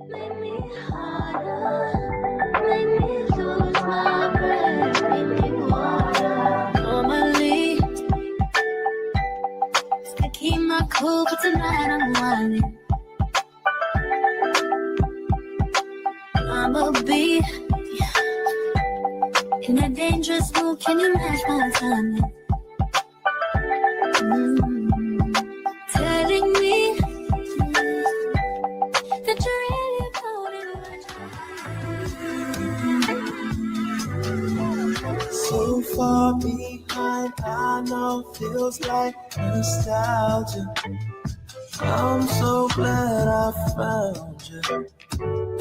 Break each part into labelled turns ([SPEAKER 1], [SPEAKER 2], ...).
[SPEAKER 1] Make me harder, make me lose my breath, make me water. Normally, I keep my cool, but tonight I'm whining. I'ma be in a dangerous mood. Can you match my timing? Telling me that you're really floating.
[SPEAKER 2] So far behind, I know feels like nostalgia. I'm so glad I found you.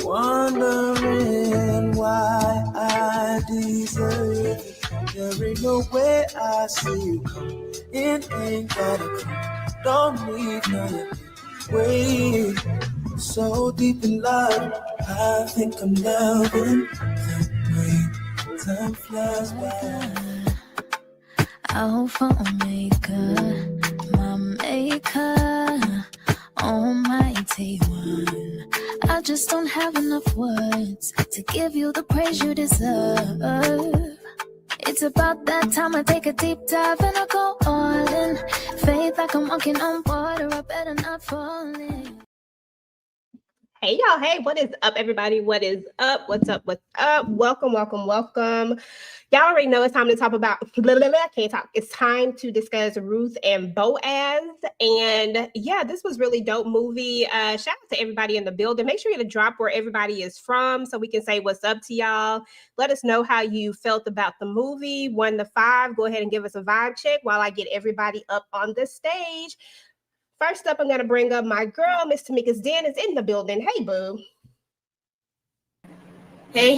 [SPEAKER 2] Wondering why I deserve it. There ain't no way I see you come. It ain't gotta come. Don't need no wait. So deep in love, I think I'm loving the way time flies by.
[SPEAKER 1] I hope for a maker, my maker, almighty one. I just don't have enough words to give you the praise you deserve. It's about that time I take a deep dive and I go all in. Faith like I'm walking on water, I better not fall in.
[SPEAKER 3] Hey y'all, hey, what is up everybody? What is up? What's up? What's up? Welcome. Y'all already know it's time to talk about, I can't talk. It's time to discuss Ruth and Boaz. And yeah, this was really dope movie. Shout out to everybody in the building. Make sure you drop where everybody is from so we can say what's up to y'all. Let us know how you felt about the movie. 1 to 5, go ahead and give us a vibe check while I get everybody up on the stage. First up, I'm going to bring up my girl, Miss Tamika's Den is in the building. Hey, boo.
[SPEAKER 4] Hey,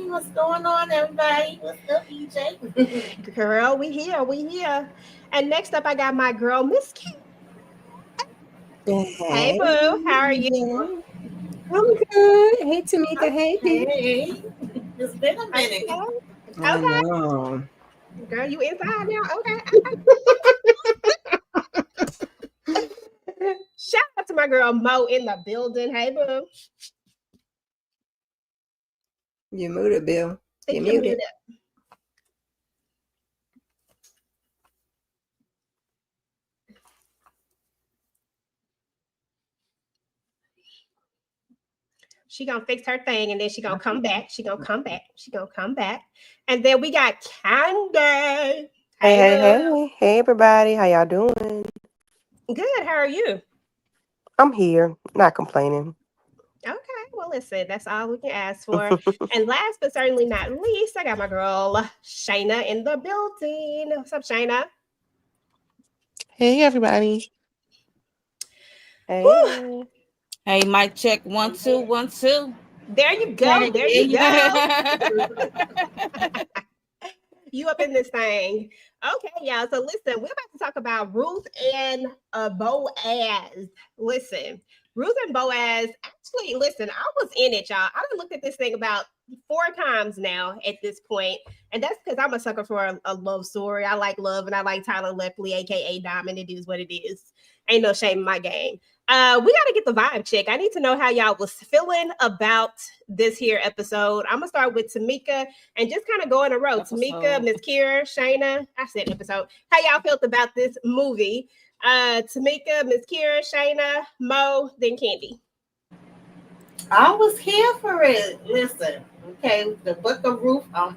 [SPEAKER 4] what's going on, everybody? What's up, EJ?
[SPEAKER 3] Girl, we here. And next up, I got my girl, Miss Kim. Hey, boo. How are you?
[SPEAKER 5] I'm good. Hey, Tamika.
[SPEAKER 4] Hey. It's been a minute.
[SPEAKER 3] Okay. Girl, you inside now? Okay. Shout out to my girl, Mo, in the building. Hey, boo.
[SPEAKER 5] You muted, Bill.
[SPEAKER 3] You muted. She gonna fix her thing and then she gonna come back. She gonna come back. And then we got Candy.
[SPEAKER 6] Hey, everybody. How y'all doing?
[SPEAKER 3] Good. How are you?
[SPEAKER 6] I'm here, not complaining.
[SPEAKER 3] Okay. Well, listen, that's all we can ask for. And last but certainly not least, I got my girl, Shayna, in the building. What's up, Shayna?
[SPEAKER 7] Hey, everybody.
[SPEAKER 6] Hey.
[SPEAKER 4] Hey, mic check. 1 2 1 2.
[SPEAKER 3] There you go. There you go. You up in this thing. Okay, y'all. So listen, we're about to talk about Ruth and Boaz. Listen, Ruth and Boaz, actually, listen, I was in it, y'all. I done looked at this thing about 4 times now at this point, and that's because I'm a sucker for a love story. I like love, and I like Tyler Lepley, aka Diamond. It is what it is. Ain't no shame in my game. We got to get the vibe check. I need to know how y'all was feeling about this here episode. I'm going to start with Tamika and just kind of go in a row. Tamika, Miss Kira, Shayna. I said episode. How y'all felt about this movie? Tamika, Miss Kira, Shayna, Mo, then Candy.
[SPEAKER 4] I was here for it. Listen, okay, the Book of Ruth, I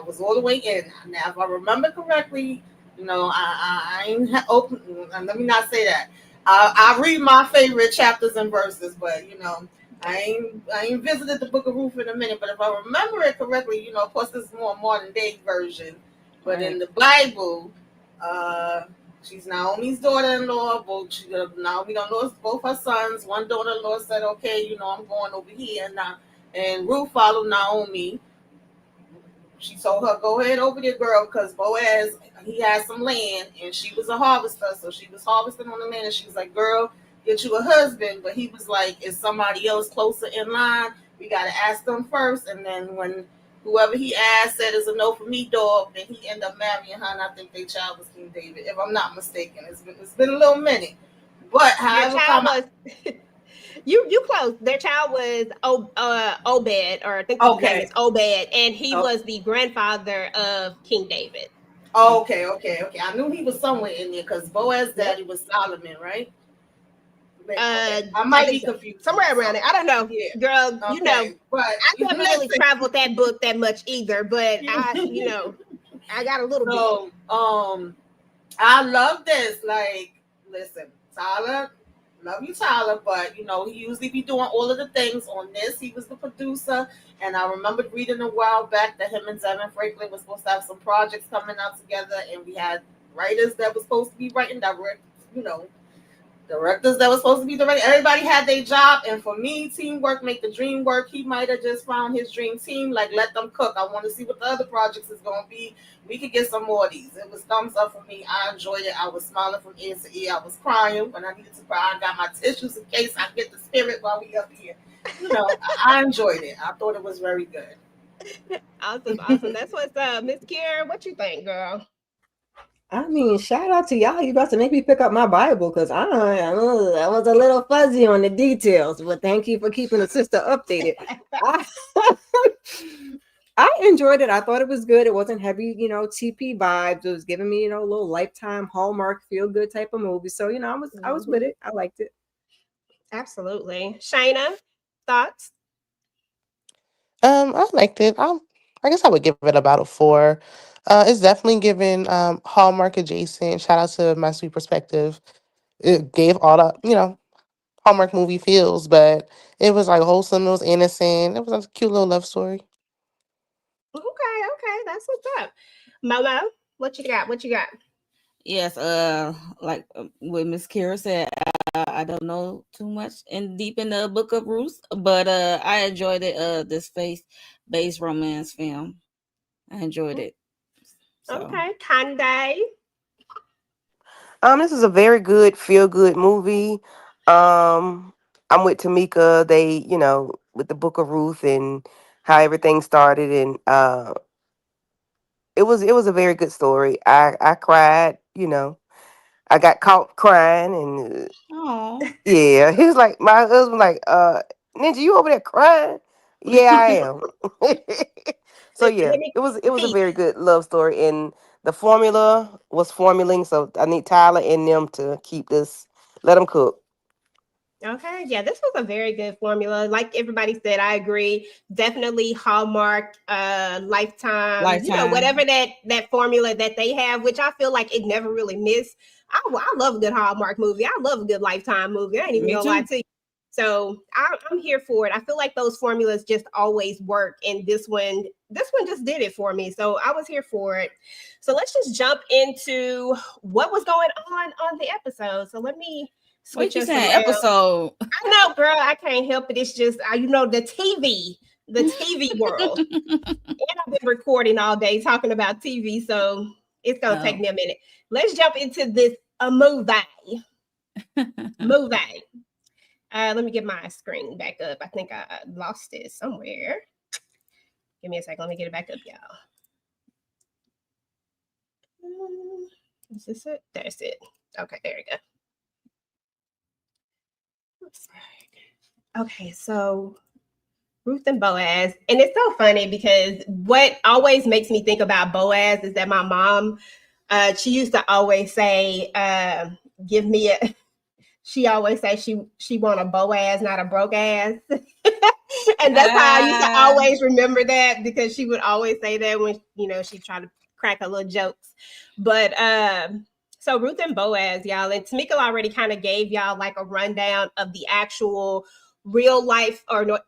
[SPEAKER 4] was all the way in. Now, if I remember correctly, you know, I ain't open. Let me not say that. I read my favorite chapters and verses, but you know, I ain't visited the Book of Ruth in a minute. But if I remember it correctly, you know, of course, this is more modern day version. But in the Bible, she's Naomi's daughter-in-law. Naomi don't know both her sons. One daughter-in-law said, "Okay, you know, I'm going over here," and Ruth followed Naomi. She told her, "Go ahead over there, girl," because Boaz, he had some land, and she was a harvester, so she was harvesting on the land, and she was like, "Girl, get you a husband." But he was like, "Is somebody else closer in line? We got to ask them first." And then when whoever he asked said it's a no for me, dog, then he ended up marrying her, and I think their child was King David, if I'm not mistaken. It's been a little minute. But however,
[SPEAKER 3] You close. Their child was Obed, or I think his name is Obed, and he was the grandfather of King David.
[SPEAKER 4] Okay. I knew he was somewhere in there because Boaz's daddy was Solomon, right? I might be confused.
[SPEAKER 3] Somewhere around it. I don't know.
[SPEAKER 4] Yeah.
[SPEAKER 3] Girl,
[SPEAKER 4] Okay. But
[SPEAKER 3] I never really traveled that book that much either, but I got a little bit.
[SPEAKER 4] I love this. Like, listen, Tyler, love you, Tyler, but he usually be doing all of the things on this. He was the producer, and I remembered reading a while back that him and Zevin Franklin was supposed to have some projects coming out together, and we had writers that was supposed to be writing directors that was supposed to be directing. Everybody had their job, and for me, teamwork make the dream work. He might have just found his dream team. Like, let them cook. I want to see what the other projects is going to be. We could get some more of these. It was thumbs up for me. I enjoyed it. I was smiling from ear to ear. I was crying when I needed to cry. I got my tissues in case I get the spirit while we up here. I enjoyed it. I thought it was very good.
[SPEAKER 3] Awesome. That's what's up. Miss Kiera, what you think, girl?
[SPEAKER 5] I mean, shout out to y'all. You about to make me pick up my Bible because I was a little fuzzy on the details. But thank you for keeping the sister updated. I enjoyed it. I thought it was good. It wasn't heavy, TP vibes. It was giving me, a little Lifetime Hallmark feel good type of movie. So, I was with it. I liked it.
[SPEAKER 3] Absolutely. Shayna, thoughts?
[SPEAKER 7] I liked it. I guess I would give it about a 4. It's definitely given Hallmark adjacent. Shout out to My Sweet Perspective. It gave all the Hallmark movie feels, but it was like wholesome. It was innocent. It was a cute little love story.
[SPEAKER 3] Okay, that's what's up. Momo, what you got?
[SPEAKER 8] Yes, like what Miss Kira said, I don't know too much deep in the Book of Ruth, but I enjoyed it. This faith-based romance film, I enjoyed it. So.
[SPEAKER 3] Okay, Kande.
[SPEAKER 6] This is a very good feel good movie. I'm with Tamika. They, with the Book of Ruth and how everything started, and it was a very good story. I cried. I got caught crying, and yeah, he was like, my husband, like, Ninja, you over there crying? Yeah, I am. So yeah, it was a very good love story, and the formula was formulating. So I need Tyler and them to keep this. Let them cook.
[SPEAKER 3] Okay, yeah, this was a very good formula. Like everybody said, I agree. Definitely Hallmark, Lifetime. Whatever that formula that they have, which I feel like it never really missed. I love a good Hallmark movie. I love a good Lifetime movie. I ain't even gonna lie to you. So I'm here for it. I feel like those formulas just always work, and this one just did it for me. So I was here for it. So let's just jump into what was going on the episode. So let me.
[SPEAKER 8] What you saying? Episode?
[SPEAKER 3] I know, girl. I can't help it. It's just the TV world. And I've been recording all day talking about TV, so it's gonna take me a minute. Let's jump into this movie. Let me get my screen back up. I think I lost it somewhere. Give me a second. Let me get it back up, y'all. Is this it? That's it. Okay, there we go. Okay, so Ruth and Boaz. And it's so funny because what always makes me think about Boaz is that my mom, she used to always say, she always say she want a Boaz, not a broke ass. And that's how I used to always remember that, because she would always say that when, she tried to crack her little jokes. But so Ruth and Boaz, y'all, and Tamika already kind of gave y'all like a rundown of the actual real life, the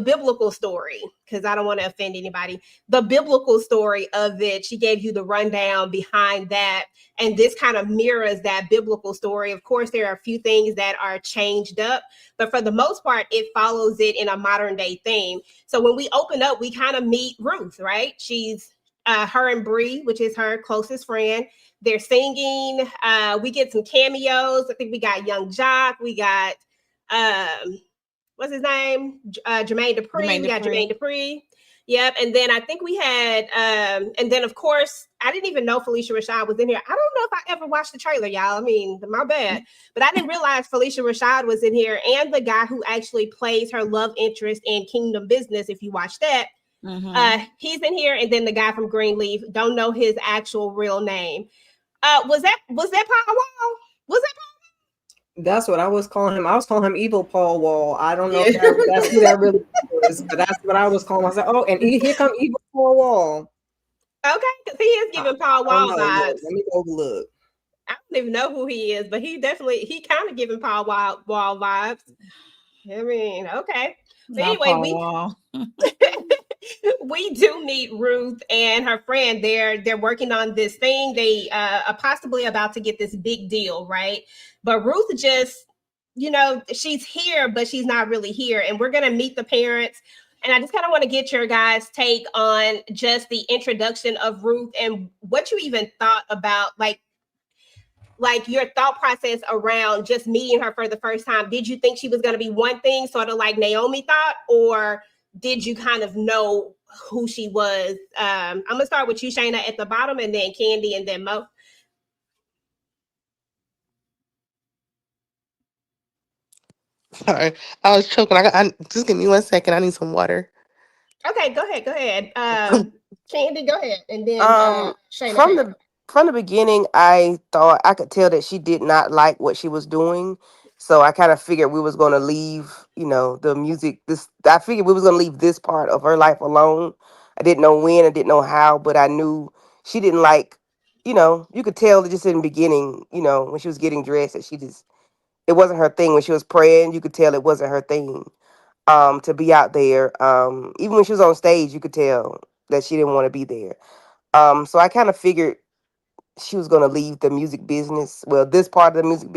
[SPEAKER 3] biblical story, because I don't want to offend anybody. The biblical story of it, she gave you the rundown behind that. And this kind of mirrors that biblical story. Of course, there are a few things that are changed up, but for the most part, it follows it in a modern day theme. So when we open up, we kind of meet Ruth, right? She's her and Bree, which is her closest friend. They're singing. We get some cameos. I think we got Young Jock. We got what's his name? Jermaine Dupri. We got Jermaine Dupri. Yep. And then I think we had, and then of course, I didn't even know Felicia Rashad was in here. I don't know if I ever watched the trailer, y'all. I mean, my bad. But I didn't realize Felicia Rashad was in here, and the guy who actually plays her love interest in Kingdom Business, if you watch that, he's in here. And then the guy from Greenleaf, don't know his actual real name. Was that Paul Wall? Was that
[SPEAKER 5] That's what I was calling him. I was calling him Evil Paul Wall. I don't know if
[SPEAKER 3] Yeah.
[SPEAKER 5] that's who that really is, but that's what I was calling. I said, "Oh, and here come Evil Paul Wall."
[SPEAKER 3] Okay, because he is giving Paul
[SPEAKER 5] I don't
[SPEAKER 3] Wall
[SPEAKER 5] know.
[SPEAKER 3] vibes.
[SPEAKER 5] Look, let me go look.
[SPEAKER 3] I don't even know who he is, but he kind of giving Paul Wall vibes. I mean, okay. But
[SPEAKER 8] Not
[SPEAKER 3] anyway,
[SPEAKER 8] Paul Wall.
[SPEAKER 3] we do meet Ruth and her friend. They're working on this thing. They are possibly about to get this big deal, right? But Ruth just, she's here, but she's not really here. And we're gonna meet the parents. And I just kind of want to get your guys' take on just the introduction of Ruth and what you even thought about, like your thought process around just meeting her for the first time. Did you think she was going to be one thing, sort of like Naomi thought, or did you kind of know who she was? I'm gonna start with you, Shayna, at the bottom, and then Candy, and then Mo.
[SPEAKER 7] Sorry, I was choking. Just give me 1 second. I need some water.
[SPEAKER 3] Okay, go ahead, go ahead. Candy, go ahead, and then
[SPEAKER 6] Um,
[SPEAKER 3] Shayna
[SPEAKER 6] from
[SPEAKER 3] Taylor.
[SPEAKER 6] the beginning, I thought I could tell that she did not like what she was doing. So I kind of figured we was gonna leave, the music. I figured we was gonna leave this part of her life alone. I didn't know when, I didn't know how, but I knew she didn't like. You could tell just in the beginning, when she was getting dressed, that it wasn't her thing. When she was praying, you could tell it wasn't her thing. To be out there, even when she was on stage, you could tell that she didn't want to be there. So I kind of figured she was going to leave the music business. Well, this part of the music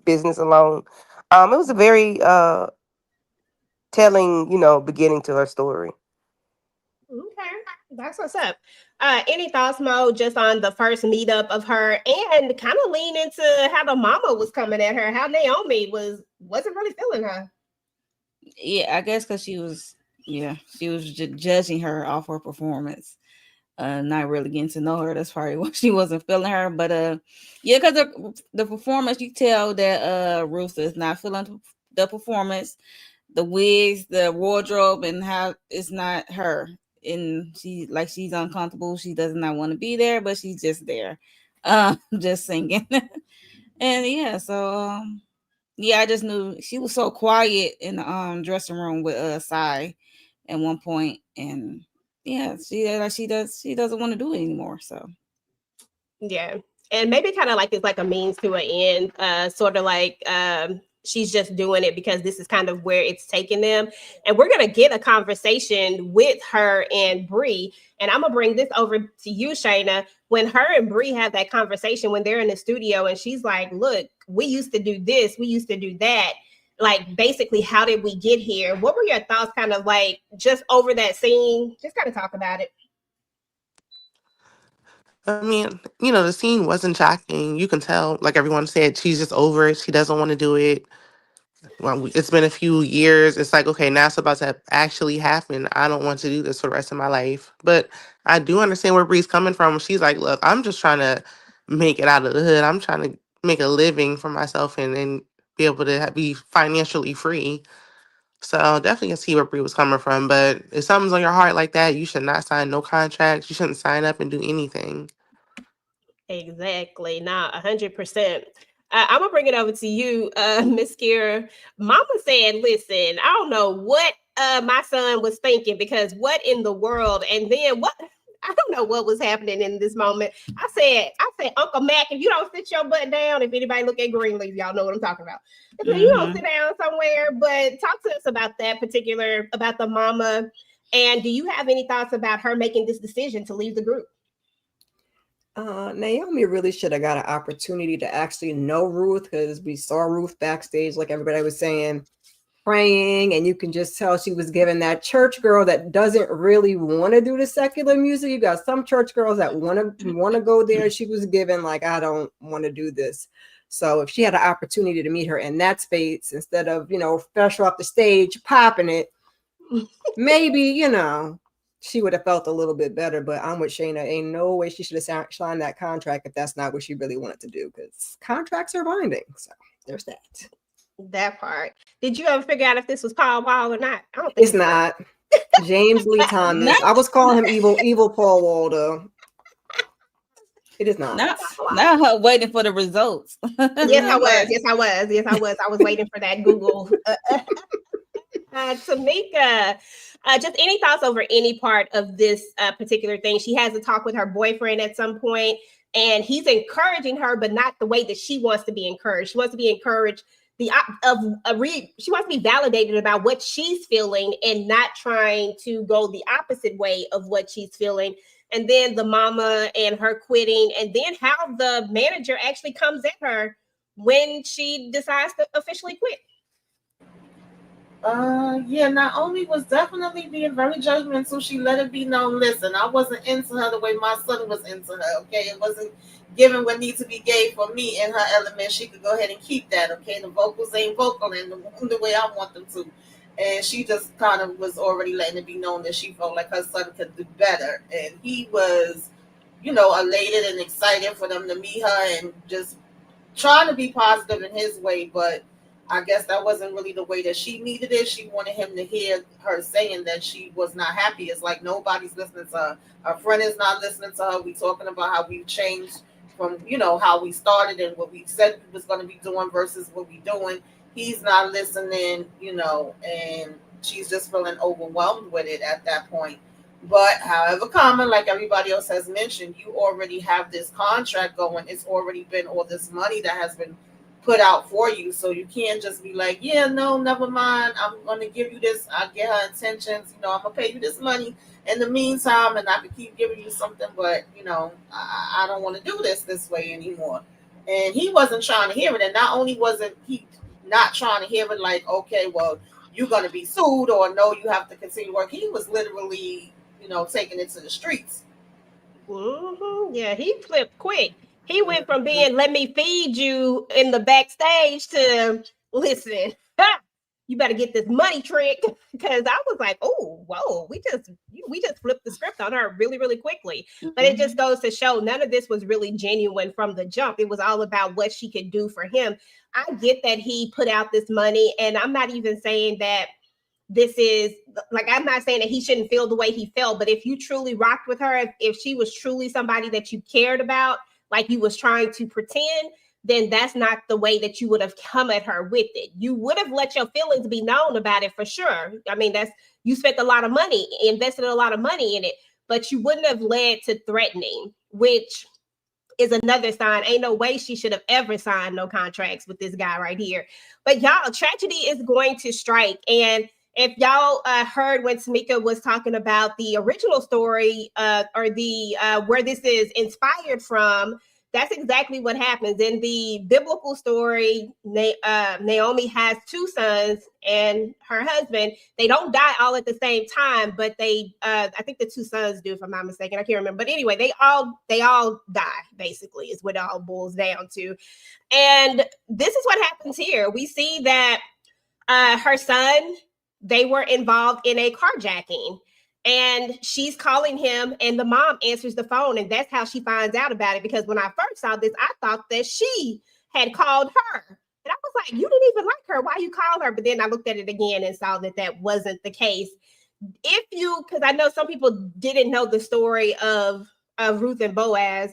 [SPEAKER 6] business alone. It was a very telling, beginning to her story.
[SPEAKER 3] Okay, that's what's up. Any thoughts, Mo, just on the first meetup of her, and kind of lean into how the mama was coming at her, how Naomi wasn't really feeling her.
[SPEAKER 8] Yeah, I guess because she was judging her off her performance, not really getting to know her. That's probably why she wasn't feeling her. But yeah, because the performance, you tell that Ruth is not feeling the performance, the wigs, the wardrobe, and how it's not her. And she's uncomfortable. She does not want to be there, but she's just there, just singing. And yeah, so yeah, I just knew she was so quiet in the dressing room with Sai at one point, and yeah, she doesn't want to do it anymore. So
[SPEAKER 3] Yeah. And maybe kind of like it's like a means to an end, sort of like she's just doing it because this is kind of where it's taking them. And we're gonna get a conversation with her and Bree. And I'm gonna bring this over to you, Shayna. When her and Bree have that conversation when they're in the studio, and she's like, "Look, we used to do this, we used to do that." Like basically, how did we get here? What were your thoughts, kind of like just over that scene? Just kind of talk about it.
[SPEAKER 7] I mean, the scene wasn't shocking. You can tell, like everyone said, she's just over it. She doesn't want to do it. Well, it's been a few years. It's like, okay, now it's about to actually happen. I don't want to do this for the rest of my life. But I do understand where Bree's coming from. She's like, look, I'm just trying to make it out of the hood. I'm trying to make a living for myself and be able to be financially free. So definitely can see where Bree was coming from. But if something's on your heart like that, you should not sign no contracts. You shouldn't sign up and do anything.
[SPEAKER 3] Exactly. Nah, 100%. I'm gonna bring it over to you, Miss Kira. Mama said, "Listen, I don't know what my son was thinking because what in the world?" And then what? I don't know what was happening in this moment. I said, Uncle Mac, if you don't sit your butt down, if anybody look at Greenleaf, y'all know what I'm talking about. I said, you don't sit down somewhere. But talk to us about that particular about the mama. And do you have any thoughts about her making this decision to leave the group?
[SPEAKER 5] Naomi really should have got an opportunity to actually know Ruth, because we saw Ruth backstage, like everybody was saying, praying, and you can just tell she was given that church girl that doesn't really want to do the secular music. You got some church girls that want to go there. She was given like, I don't want to do this. So if she had an opportunity to meet her in that space instead of fresh off the stage popping it, maybe she would have felt a little bit better. But I'm with Shayna. Ain't no way she should have signed that contract if that's not what she really wanted to do, because contracts are binding. So there's that.
[SPEAKER 3] That part. Did you ever figure out if this was Paul Wall or not? I don't think
[SPEAKER 5] It's not. James Lee Thomas.
[SPEAKER 8] Not-
[SPEAKER 5] I was calling him evil Paul Waldo. It is not.
[SPEAKER 8] Now her waiting for the results.
[SPEAKER 3] Yes, I was. Yes, I was. Yes, I was. I was waiting for that Google. Tamika, just any thoughts over any part of this particular thing? She has a talk with her boyfriend at some point, and he's encouraging her, but not the way that she wants to be encouraged. She wants to be encouraged she wants to be validated about what she's feeling and not trying to go the opposite way of what she's feeling. And then the mama and her quitting, and then how the manager actually comes at her when she decides to officially quit.
[SPEAKER 4] Naomi was definitely being very judgmental. She let it be known, listen, I wasn't into her the way my son was into her, okay? It wasn't given what needs to be gave for me in her element. She could go ahead and keep that, okay? The vocals ain't vocal in the way I want them to. And she just kind of was already letting it be known that she felt like her son could do better. And he was, elated and excited for them to meet her and just trying to be positive in his way, but I guess that wasn't really the way that she needed it. She wanted him to hear her saying that she was not happy. It's like nobody's listening to her. Her friend is not listening to her. We talking about how we've changed from, how we started and what we said we was going to be doing versus what we doing. He's not listening, and she's just feeling overwhelmed with it at that point. But however common, like everybody else has mentioned, you already have this contract going. It's already been all this money that has been put out for you. So you can't just be like, yeah, no, never mind. I'm going to give you this. I get her intentions. I'm going to pay you this money in the meantime, and I can keep giving you something. But, I don't want to do this way anymore. And he wasn't trying to hear it. And not only wasn't he not trying to hear it like, okay, well, you're going to be sued or no, you have to continue work. He was literally, taking it to the streets.
[SPEAKER 3] Mm-hmm. Yeah, he flipped quick. He went from being "let me feed you" in the backstage to listen. You better get this money trick, because I was like, oh, whoa, we just flipped the script on her really, really quickly. Mm-hmm. But it just goes to show none of this was really genuine from the jump. It was all about what she could do for him. I get that he put out this money, and I'm not even saying that this is like, I'm not saying that he shouldn't feel the way he felt, but if you truly rocked with her, if she was truly somebody that you cared about, like you was trying to pretend, then that's not the way that you would have come at her with it. You would have let your feelings be known about it for sure. I mean, you spent a lot of money, invested a lot of money in it, but you wouldn't have led to threatening, which is another sign. Ain't no way she should have ever signed no contracts with this guy right here. But y'all, tragedy is going to strike. And if y'all heard when Tamika was talking about the original story or the where this is inspired from, that's exactly what happens. In the biblical story, Naomi has two sons and her husband. They don't die all at the same time, but they, I think the two sons do, if I'm not mistaken. I can't remember. But anyway, they all die, basically, is what it all boils down to. And this is what happens here. We see that her son, they were involved in a carjacking. And she's calling him, and the mom answers the phone, and that's how she finds out about it. Because when I first saw this, I thought that she had called her, and I was like, "You didn't even like her. Why you call her?" But then I looked at it again and saw that that wasn't the case. Because I know some people didn't know the story of Ruth and Boaz.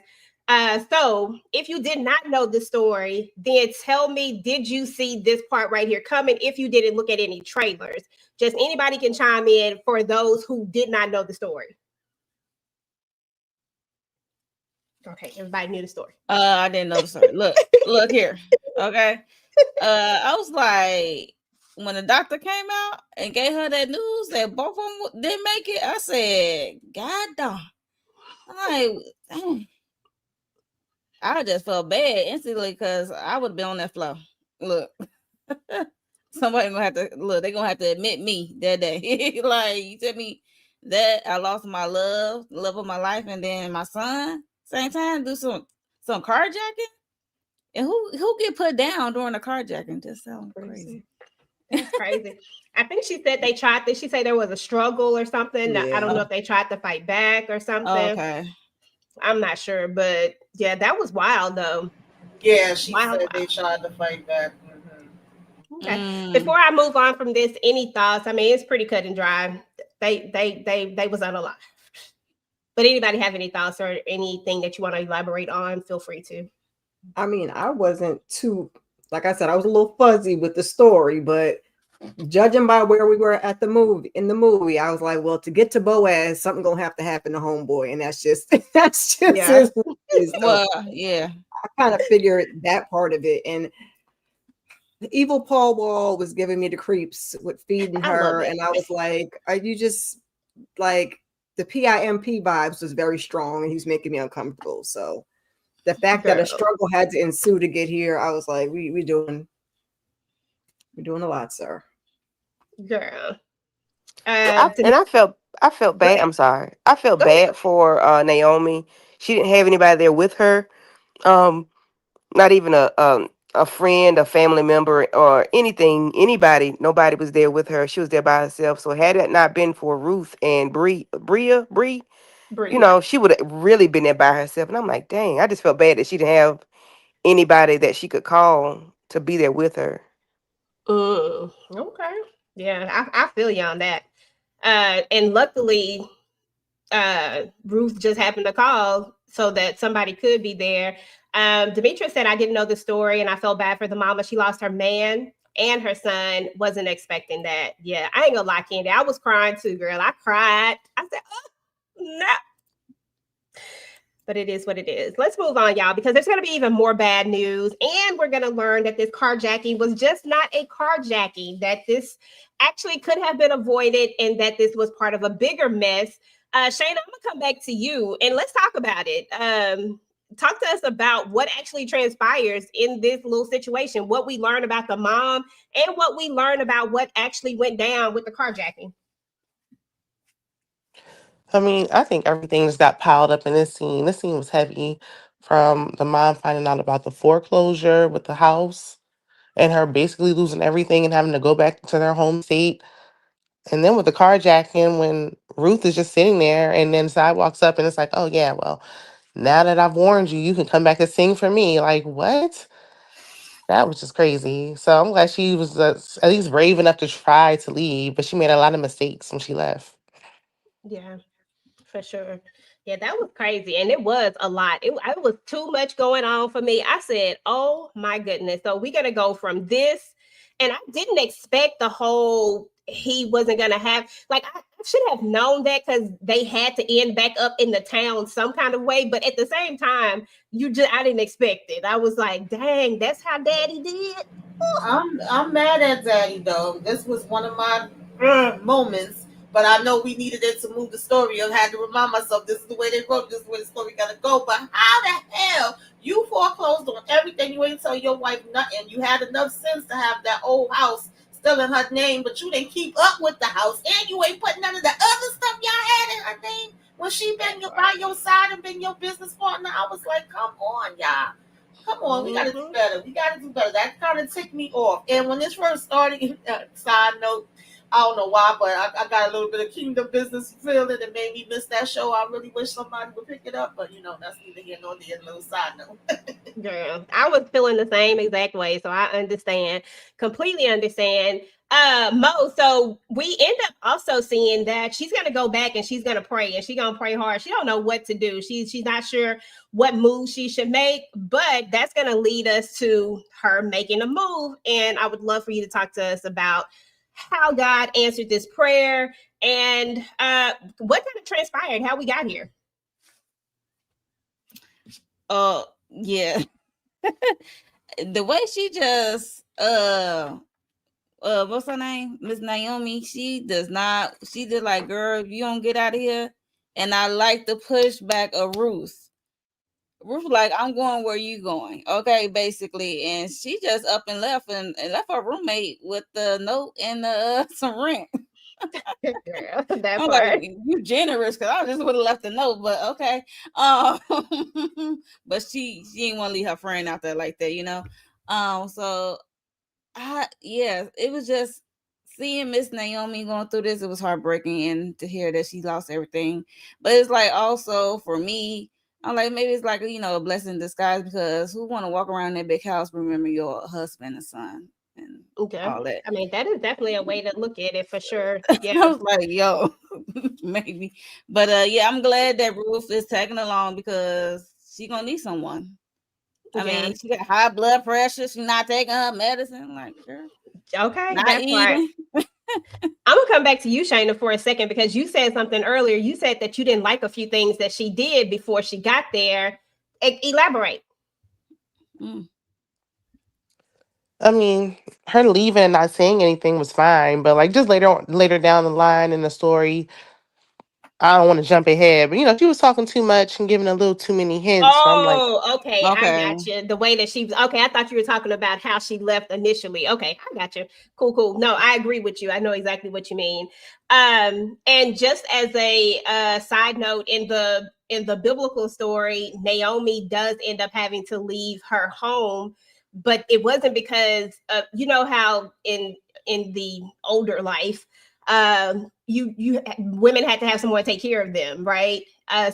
[SPEAKER 3] So if you did not know the story, then tell me, did you see this part right here coming? If you didn't look at any trailers, just anybody can chime in for those who did not know the story. Okay, everybody knew the story.
[SPEAKER 8] I didn't know the story. Look here. Okay. I was like, when the doctor came out and gave her that news that both of them didn't make it, I said, God damn. I'm like, dang. I just felt bad instantly because I would have been on that floor. Look. Somebody gonna have to look, they're gonna have to admit me that day. Like, you tell me that I lost my love of my life, and then my son, same time, do some carjacking. And who get put down during the carjacking? Just sounds crazy.
[SPEAKER 3] That's crazy. I think she said they tried. Did she say there was a struggle or something? I don't know
[SPEAKER 5] Yeah.
[SPEAKER 3] if they tried to fight back or something.
[SPEAKER 8] Okay.
[SPEAKER 3] I'm not sure, but yeah, that was wild though.
[SPEAKER 4] Yeah, she
[SPEAKER 3] Wild,
[SPEAKER 4] said
[SPEAKER 3] wild.
[SPEAKER 4] they tried to fight back.
[SPEAKER 3] Okay.
[SPEAKER 8] Mm.
[SPEAKER 3] Before I move on from this, any thoughts? I mean, it's pretty cut and dry. They was unalive. But anybody have any thoughts or anything that you want to elaborate on? Feel free to.
[SPEAKER 5] I mean, I wasn't too, like I said, I was a little fuzzy with the story, but judging by where we were at the movie, I was like, well, to get to Boaz, something gonna have to happen to homeboy, and that's just that's just
[SPEAKER 3] Yeah.
[SPEAKER 5] is what it is. So
[SPEAKER 8] Well, yeah.
[SPEAKER 5] I kind of figured that part of it, and the evil Paul Wall was giving me the creeps with feeding
[SPEAKER 3] I love
[SPEAKER 5] her,
[SPEAKER 3] it.
[SPEAKER 5] and I was like, are you just like the PIMP vibes was very strong, and he's making me uncomfortable. So the fact that a
[SPEAKER 3] Girl.
[SPEAKER 5] struggle had to ensue to get here, I was like, we're doing a lot, sir.
[SPEAKER 3] Girl.
[SPEAKER 6] And I felt
[SPEAKER 3] Go
[SPEAKER 6] bad.
[SPEAKER 3] ahead.
[SPEAKER 6] I'm sorry. I felt
[SPEAKER 3] Go ahead.
[SPEAKER 6] bad for Naomi. She didn't have anybody there with her. Um, not even a friend, a family member, or anything. Anybody. Nobody was there with her. She was there by herself. So had it not been for Ruth and Bree,
[SPEAKER 3] Bree, yeah.
[SPEAKER 6] she would have really been there by herself. And I'm like, dang. I just felt bad that she didn't have anybody that she could call to be there with her.
[SPEAKER 3] Okay. Yeah, I feel you on that. And luckily, Ruth just happened to call so that somebody could be there. Demetra said, I didn't know the story and I felt bad for the mama. She lost her man and her son. Wasn't expecting that. Yeah, I ain't gonna lie, Candy. I was crying too, girl. I cried. I said, oh, no. But it is what it is. Let's move on, y'all, because there's going to be even more bad news. And we're going to learn that this carjacking was just not a carjacking, that this actually could have been avoided and that this was part of a bigger mess. Shayna, I'm going to come back to you and let's talk about it. Talk to us about what actually transpires in this little situation, what we learn about the mom, and what we learn about what actually went down with the carjacking.
[SPEAKER 7] I mean, I think everything just got piled up in this scene. This scene was heavy, from the mom finding out about the foreclosure with the house and her basically losing everything and having to go back to their home state. And then with the carjacking, when Ruth is just sitting there and then Side walks up and it's like, oh, yeah, well, now that I've warned you, you can come back and sing for me. Like, what? That was just crazy. So I'm glad she was at least brave enough to try to leave, but she made a lot of mistakes when she left.
[SPEAKER 3] Yeah. For sure. Yeah, that was crazy. And it was a lot. It was too much going on for me. I said, oh my goodness. So we're going to go from this. And I didn't expect the whole, he wasn't going to have, like, I should have known that because they had to end back up in the town some kind of way. But at the same time, I didn't expect it. I was like, dang, that's how daddy did.
[SPEAKER 4] I'm mad at Daddy though. This was one of my moments, but I know we needed it to move the story. I had to remind myself this is the way they wrote. This is the way the story gotta go. But how the hell you foreclosed on everything? You ain't tell your wife nothing. You had enough sense to have that old house still in her name, but you didn't keep up with the house, and you ain't put none of the other stuff y'all had in her name when she been by your side and been your business partner. I was like, come on, y'all. Come on, we gotta do better. We gotta do better. That kind of ticked me off. And when this first started, side note, I don't know why, but I got a little bit of Kingdom Business feeling and made me miss that show. I really wish somebody would pick it up, but that's neither here nor there. Little side note.
[SPEAKER 3] Girl, I was feeling the same exact way, so I understand, completely understand. Mo, so we end up also seeing that she's gonna go back and she's gonna pray and she's gonna pray hard. She don't know what to do. She's not sure what move she should make, but that's gonna lead us to her making a move. And I would love for you to talk to us about how God answered this prayer and what kind of transpired, how we got here.
[SPEAKER 8] Yeah. The way she just what's her name? Miss Naomi, she did like, girl, if you don't get out of here. And I like the pushback of Ruth. Ruth like, I'm going where you going. Okay, basically. And she just up and left and left her roommate with the note and some rent.
[SPEAKER 3] Girl, that
[SPEAKER 8] I'm
[SPEAKER 3] part.
[SPEAKER 8] like, you generous, because I just would have left a note, but okay. But she didn't want to leave her friend out there like that, So it was just seeing Miss Naomi going through this, it was heartbreaking, and to hear that she lost everything. But it's like also for me, I'm like maybe it's like a blessing in disguise, because who want to walk around that big house, remember your husband and son and
[SPEAKER 3] Okay.
[SPEAKER 8] all that.
[SPEAKER 3] I mean, that is definitely a way to look at it for sure. Yeah.
[SPEAKER 8] I was like, yo, maybe. But yeah, I'm glad that Ruth is tagging along, because she gonna need someone. I
[SPEAKER 3] Yeah.
[SPEAKER 8] mean, she got high blood pressure. She's not taking her medicine. Like, girl,
[SPEAKER 3] Okay.
[SPEAKER 8] not
[SPEAKER 3] That part.
[SPEAKER 8] eating.
[SPEAKER 3] I'm gonna come back to you, Shayna, for a second, because you said something earlier. You said that you didn't like a few things that she did before she got there. Elaborate.
[SPEAKER 8] Mm.
[SPEAKER 7] I mean, her leaving and not saying anything was fine, but like just later down the line in the story, I don't want to jump ahead, but she was talking too much and giving a little too many hints. So I'm like,
[SPEAKER 3] Oh, okay. I
[SPEAKER 8] Okay.
[SPEAKER 3] got you. The way that she was okay. I thought you were talking about how she left initially. Okay, I got you. Cool, cool. No, I agree with you. I know exactly what you mean. And just as a side note, in the biblical story, Naomi does end up having to leave her home, but it wasn't because how in the older life, you women had to have someone take care of them, right?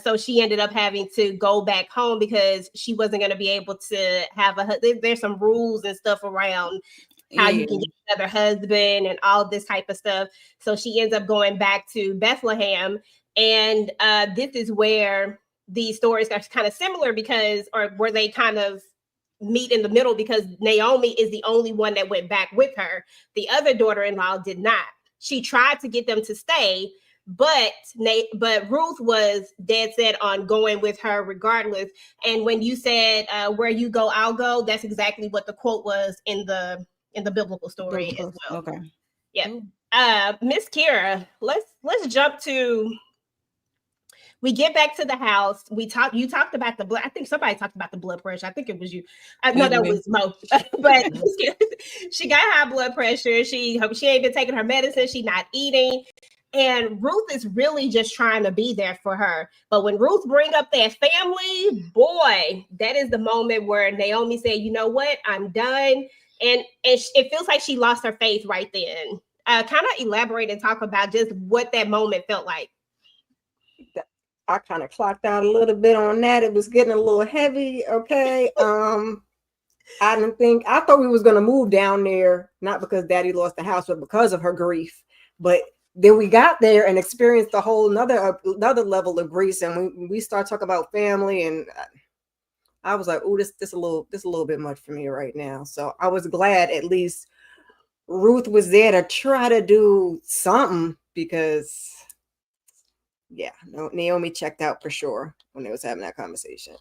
[SPEAKER 3] So she ended up having to go back home because she wasn't going to be able to have there's some rules and stuff around how you
[SPEAKER 8] Yeah.
[SPEAKER 3] can get another husband and all this type of stuff. So she ends up going back to Bethlehem. And this is where these stories are kind of similar or where they kind of meet in the middle, because Naomi is the only one that went back with her. The other daughter-in-law did not. She tried to get them to stay, but Ruth was dead set on going with her regardless. And when you said where you go, I'll go, that's exactly what the quote was in the biblical story as well.
[SPEAKER 8] Okay.
[SPEAKER 3] Yeah.
[SPEAKER 8] Cool.
[SPEAKER 3] Miss Kira, let's jump to, we get back to the house. You talked about the blood. I think somebody talked about the blood pressure. I think it was you. No, that was Mo. But she got high blood pressure. She ain't been taking her medicine. She not eating. And Ruth is really just trying to be there for her. But when Ruth bring up that family, boy, that is the moment where Naomi said, you know what? I'm done. And it feels like she lost her faith right then. Kind of elaborate and talk about just what that moment felt like.
[SPEAKER 5] I kind of clocked out a little bit on that. It was getting a little heavy. Okay. I thought we was going to move down there, not because Daddy lost the house, but because of her grief. But then we got there and experienced a whole another level of grief. And we start talking about family, and I was like, oh, this a little bit much for me right now. So I was glad at least Ruth was there to try to do something, because yeah, no, Naomi checked out for sure when they was having that conversation.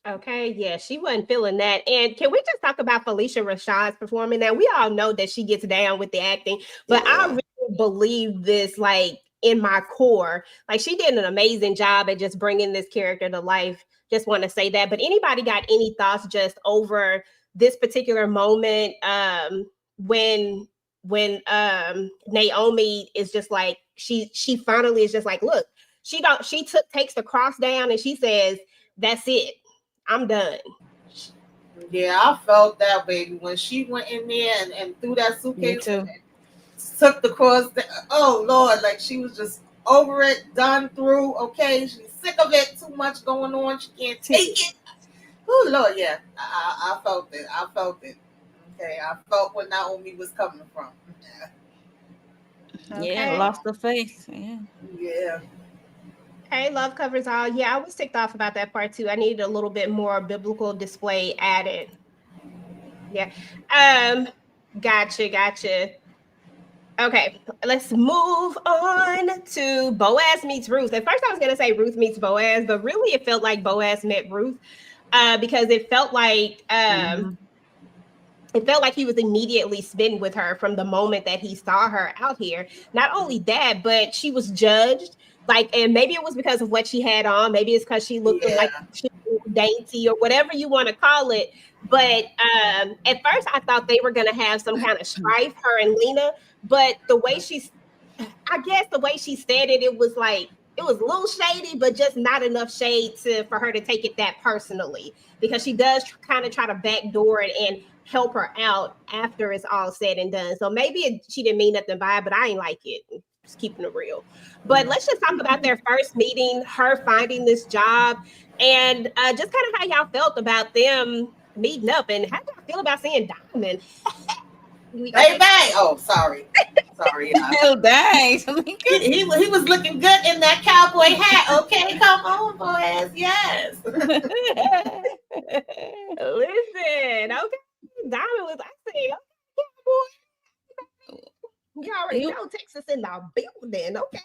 [SPEAKER 3] Okay, yeah, she wasn't feeling that. And can we just talk about Felicia Rashad's performance? Now, we all know that she gets down with the acting, but I really believe this, like, in my core. Like, she did an amazing job at just bringing this character to life. Just want to say that. But anybody got any thoughts just over this particular moment when Naomi is just like, she finally is just like, look, takes the cross down and she says, that's it. I'm done.
[SPEAKER 4] Yeah, I felt that, baby, when she went in there and threw that
[SPEAKER 8] Me
[SPEAKER 4] suitcase
[SPEAKER 8] too.
[SPEAKER 4] and took the cross. Oh Lord, like she was just over it, done through. Okay, she's sick of it. Too much going on. She can't take it. Oh Lord, yeah, I felt it. I felt it. Okay, I felt where Naomi was coming from.
[SPEAKER 8] Yeah,
[SPEAKER 3] Okay.
[SPEAKER 8] lost the faith. Yeah.
[SPEAKER 4] Yeah.
[SPEAKER 3] Hey, love covers all. Yeah, I was ticked off about that part too. I needed a little bit more biblical display added. Yeah. Gotcha. Okay, let's move on to Boaz meets Ruth. At first, I was gonna say Ruth meets Boaz, but really, it felt like Boaz met Ruth, because it felt like he was immediately smitten with her from the moment that he saw her out here. Not only that, but she was judged. Like, and maybe it was because of what she had on. Maybe it's because she looked
[SPEAKER 4] Yeah.
[SPEAKER 3] like she was dainty or whatever you want to call it. But at first, I thought they were going to have some kind of strife, her and Lena. But I guess the way she said it, it was like, it was a little shady, but just not enough shade for her to take it that personally, because she does kind of try to backdoor it. And help her out after it's all said and done. So maybe she didn't mean nothing by it, but I ain't like it. Just keeping it real. But let's just talk about their first meeting, her finding this job, and just kind of how y'all felt about them meeting up, and how y'all feel about seeing Diamond. We gonna
[SPEAKER 4] Bang
[SPEAKER 3] say
[SPEAKER 4] bang. Oh, sorry. Sorry, y'all.
[SPEAKER 8] Oh, dang. Tamika.
[SPEAKER 4] He was looking good in that cowboy hat. Okay, come on, boys. Yes.
[SPEAKER 3] listen, okay. Diamond was, I said, okay, boy. You already
[SPEAKER 8] You-
[SPEAKER 3] know Texas in the building, okay.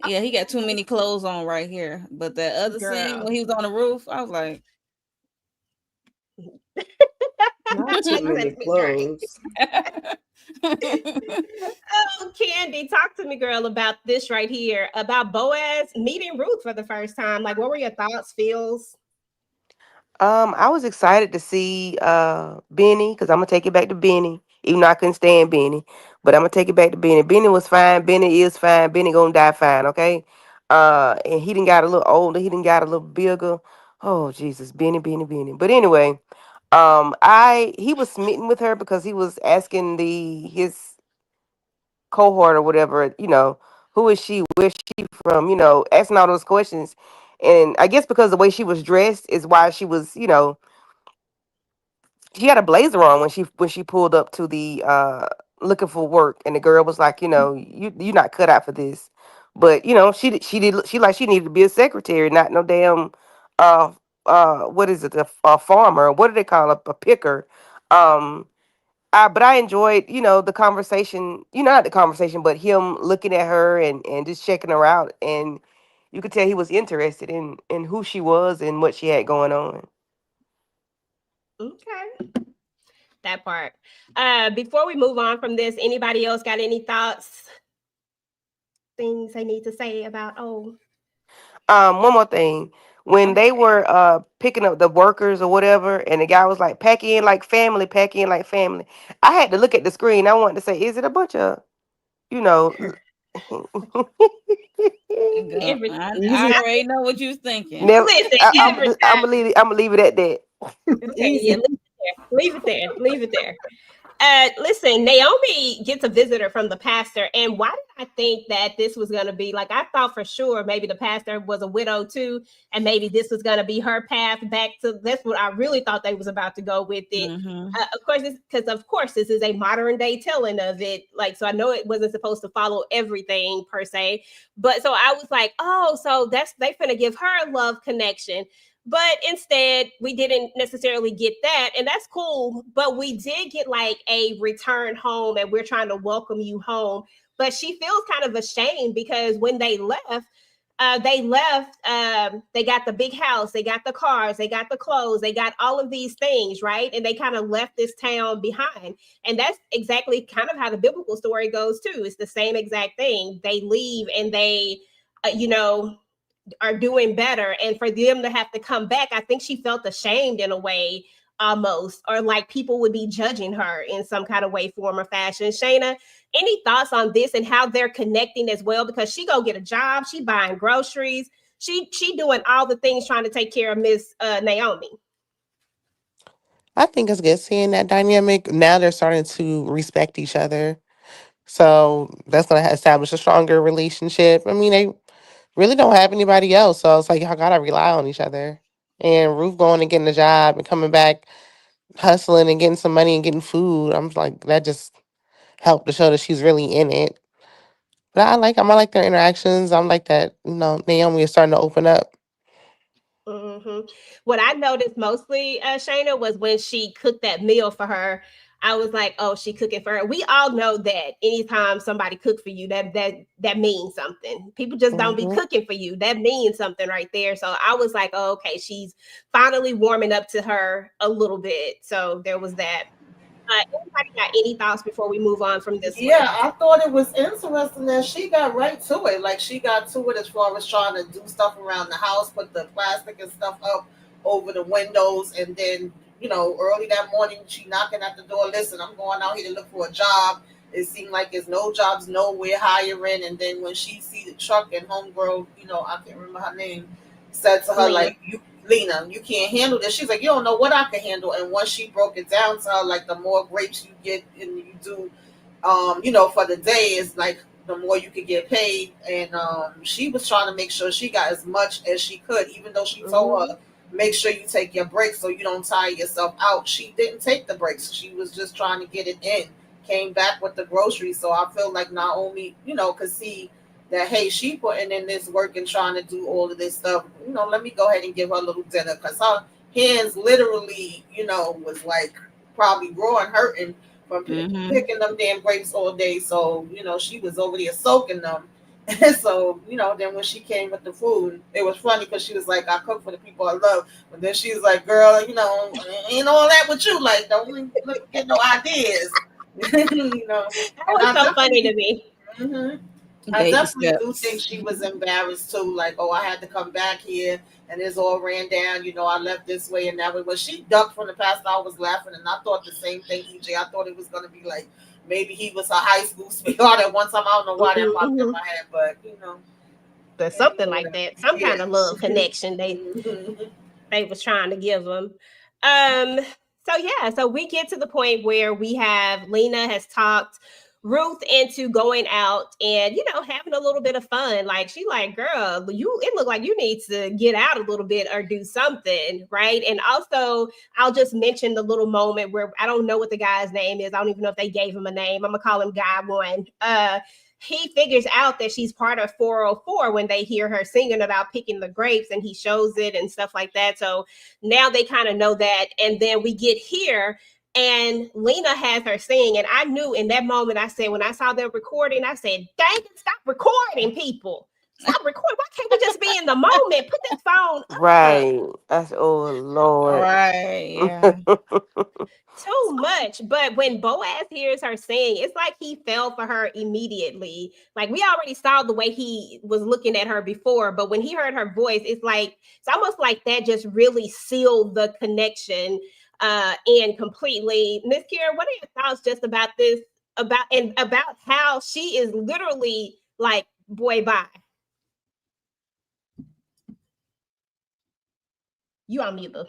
[SPEAKER 8] yeah, he got too many clothes on right here. But that other scene
[SPEAKER 3] Girl.
[SPEAKER 8] when he was on the roof, I was like,
[SPEAKER 5] Not too
[SPEAKER 3] Let
[SPEAKER 5] many
[SPEAKER 3] me drink.
[SPEAKER 5] clothes.
[SPEAKER 3] Oh, Candy, talk to me, girl, about this right here, about Boaz meeting Ruth for the first time. Like, what were your thoughts, feels?
[SPEAKER 6] I was excited to see Benny because I'm gonna take it back to Benny, even though I couldn't stand Benny. But I'm gonna take it back to Benny. Benny was fine. Benny is fine. Benny gonna die fine, okay? And he didn't got a little older. He didn't got a little bigger. Oh Jesus, Benny, Benny, Benny. But anyway, he was smitten with her because he was asking his cohort or whatever, who is she, where's she from, asking all those questions. And I guess because the way she was dressed is why she was, she had a blazer on when she pulled up to the looking for work, and the girl was like, you're not cut out for this. But she needed to be a secretary, not no damn uh what is it, a farmer, what do they call a picker. um but I enjoyed, the conversation, not the conversation, but him looking at her and just checking her out. And you could tell he was interested in who she was and what she had going on.
[SPEAKER 3] Okay, that part. Before we move on from this, anybody else got any thoughts, things they need to say about, oh,
[SPEAKER 6] One more thing. When they were picking up the workers or whatever, and the guy was like, pack in like family, pack in like family. I had to look at the screen. I wanted to say, is it a bunch of, you know,
[SPEAKER 8] girl,
[SPEAKER 3] every
[SPEAKER 8] I already know what you was thinking.
[SPEAKER 6] never,
[SPEAKER 3] listen, every
[SPEAKER 6] I'm
[SPEAKER 3] time.
[SPEAKER 6] gonna leave it at that.
[SPEAKER 3] Okay, yeah,
[SPEAKER 4] Easy.
[SPEAKER 3] leave it there. Leave it there. Listen, Naomi gets a visitor from the pastor, and why did I think that this was going to be like? I thought for sure maybe the pastor was a widow too, and maybe this was going to be her path back to. That's what I really thought they was about to go with it.
[SPEAKER 8] Mm-hmm.
[SPEAKER 3] Of course, because of course this is a modern day telling of it. Like, so I know it wasn't supposed to follow everything per se, but so I was like, oh, so that's they finna give her a love connection. But instead, we didn't necessarily get that, and that's cool. But we did get like a return home, and we're trying to welcome you home. But she feels kind of ashamed because when they left, they got the big house, they got the cars, they got the clothes, they got all of these things, right? And they kind of left this town behind. And that's exactly kind of how the biblical story goes too. It's the same exact thing. They leave and they, you know, are doing better, and for them to have to come back, I think she felt ashamed in a way, almost, or like people would be judging her in some kind of way, form, or fashion. Shayna, any thoughts on this and how they're connecting as well? Because she go get a job, she buying groceries, she doing all the things trying to take care of Miss Naomi.
[SPEAKER 7] I think it's good seeing that dynamic. Now they're starting to respect each other. So that's going to establish a stronger relationship. I mean, they really don't have anybody else. So it's like, y'all got to rely on each other. And Ruth going and getting a job and coming back, hustling and getting some money and getting food. I'm like, that just helped to show that she's really in it. But I like 'em. I like their interactions. I'm like that, Naomi is starting to open up.
[SPEAKER 3] Mm-hmm. What I noticed mostly, Shayna, was when she cooked that meal for her. I was like, "Oh, she cooking for her." We all know that anytime somebody cooks for you, that means something. People just don't be
[SPEAKER 7] Hmm.
[SPEAKER 3] cooking for you. That means something right there. So I was like, "Oh, okay, she's finally warming up to her a little bit." So there was that. Anybody got any thoughts before we move on from this one?
[SPEAKER 4] Yeah, I thought it was interesting that she got right to it. Like she got to it as far as trying to do stuff around the house, put the plastic and stuff up over the windows, and then early that morning she knocking at the door. Listen, I'm going out here to look for a job. It seemed like there's no jobs nowhere hiring. And then when she see the truck and homegirl, I can't remember her name, said to her
[SPEAKER 3] Leah.
[SPEAKER 4] like, "You Lena, you can't handle this. She's like, you don't know what I can handle. And once she broke it down to her, like the more grapes you get and you do, for the day is like the more you could get paid. And she was trying to make sure she got as much as she could, even though she told her, make sure you take your breaks so you don't tire yourself out. She didn't take the breaks. She was just trying to get it in. Came back with the groceries. So I feel like not only, could see that, hey, she putting in this work and trying to do all of this stuff. Let me go ahead and give her a little dinner, because her hands literally, was like probably raw and hurting from picking them damn grapes all day. So, she was over there soaking them. And so, then when she came with the food, it was funny because she was like, I cook for the people I love. But then she was like, girl, ain't all that with you. Like, don't get no ideas.
[SPEAKER 3] That was so funny to me.
[SPEAKER 4] I definitely do think she was embarrassed too. Like, oh, I had to come back here and this all ran down. I left this way and that way. But she ducked from the past. I was laughing and I thought the same thing, EJ. I thought it was going to be like maybe he was a high school sweetheart at one time. I don't know why that popped in my head, but
[SPEAKER 3] There's something like that. Some kind of love connection they was trying to give them. So we get to the point where we have Lena has talked Ruth into going out and having a little bit of fun. Like she like, girl, it looked like you need to get out a little bit or do something, right? And also I'll just mention the little moment where I don't know what the guy's name is. I don't even know if they gave him a name. I'm gonna call him Guy One. He figures out that she's part of 404 when they hear her singing about picking the grapes, and he shows it and stuff like that. So now they kind of know that. And then we get here and Lena has her sing. And I knew in that moment, I said, when I saw them recording, I said, dang it, stop recording, people. Stop recording. Why can't we just be in the moment? Put that phone up.
[SPEAKER 6] Right. That's, oh Lord.
[SPEAKER 8] Right. Yeah.
[SPEAKER 3] Too much. But when Boaz hears her sing, it's like he fell for her immediately. Like we already saw the way he was looking at her before, but when he heard her voice, it's almost like that just really sealed the connection in completely. Miss Kira, what are your thoughts just about this, about how she is literally like, boy, bye. You on mute, boo.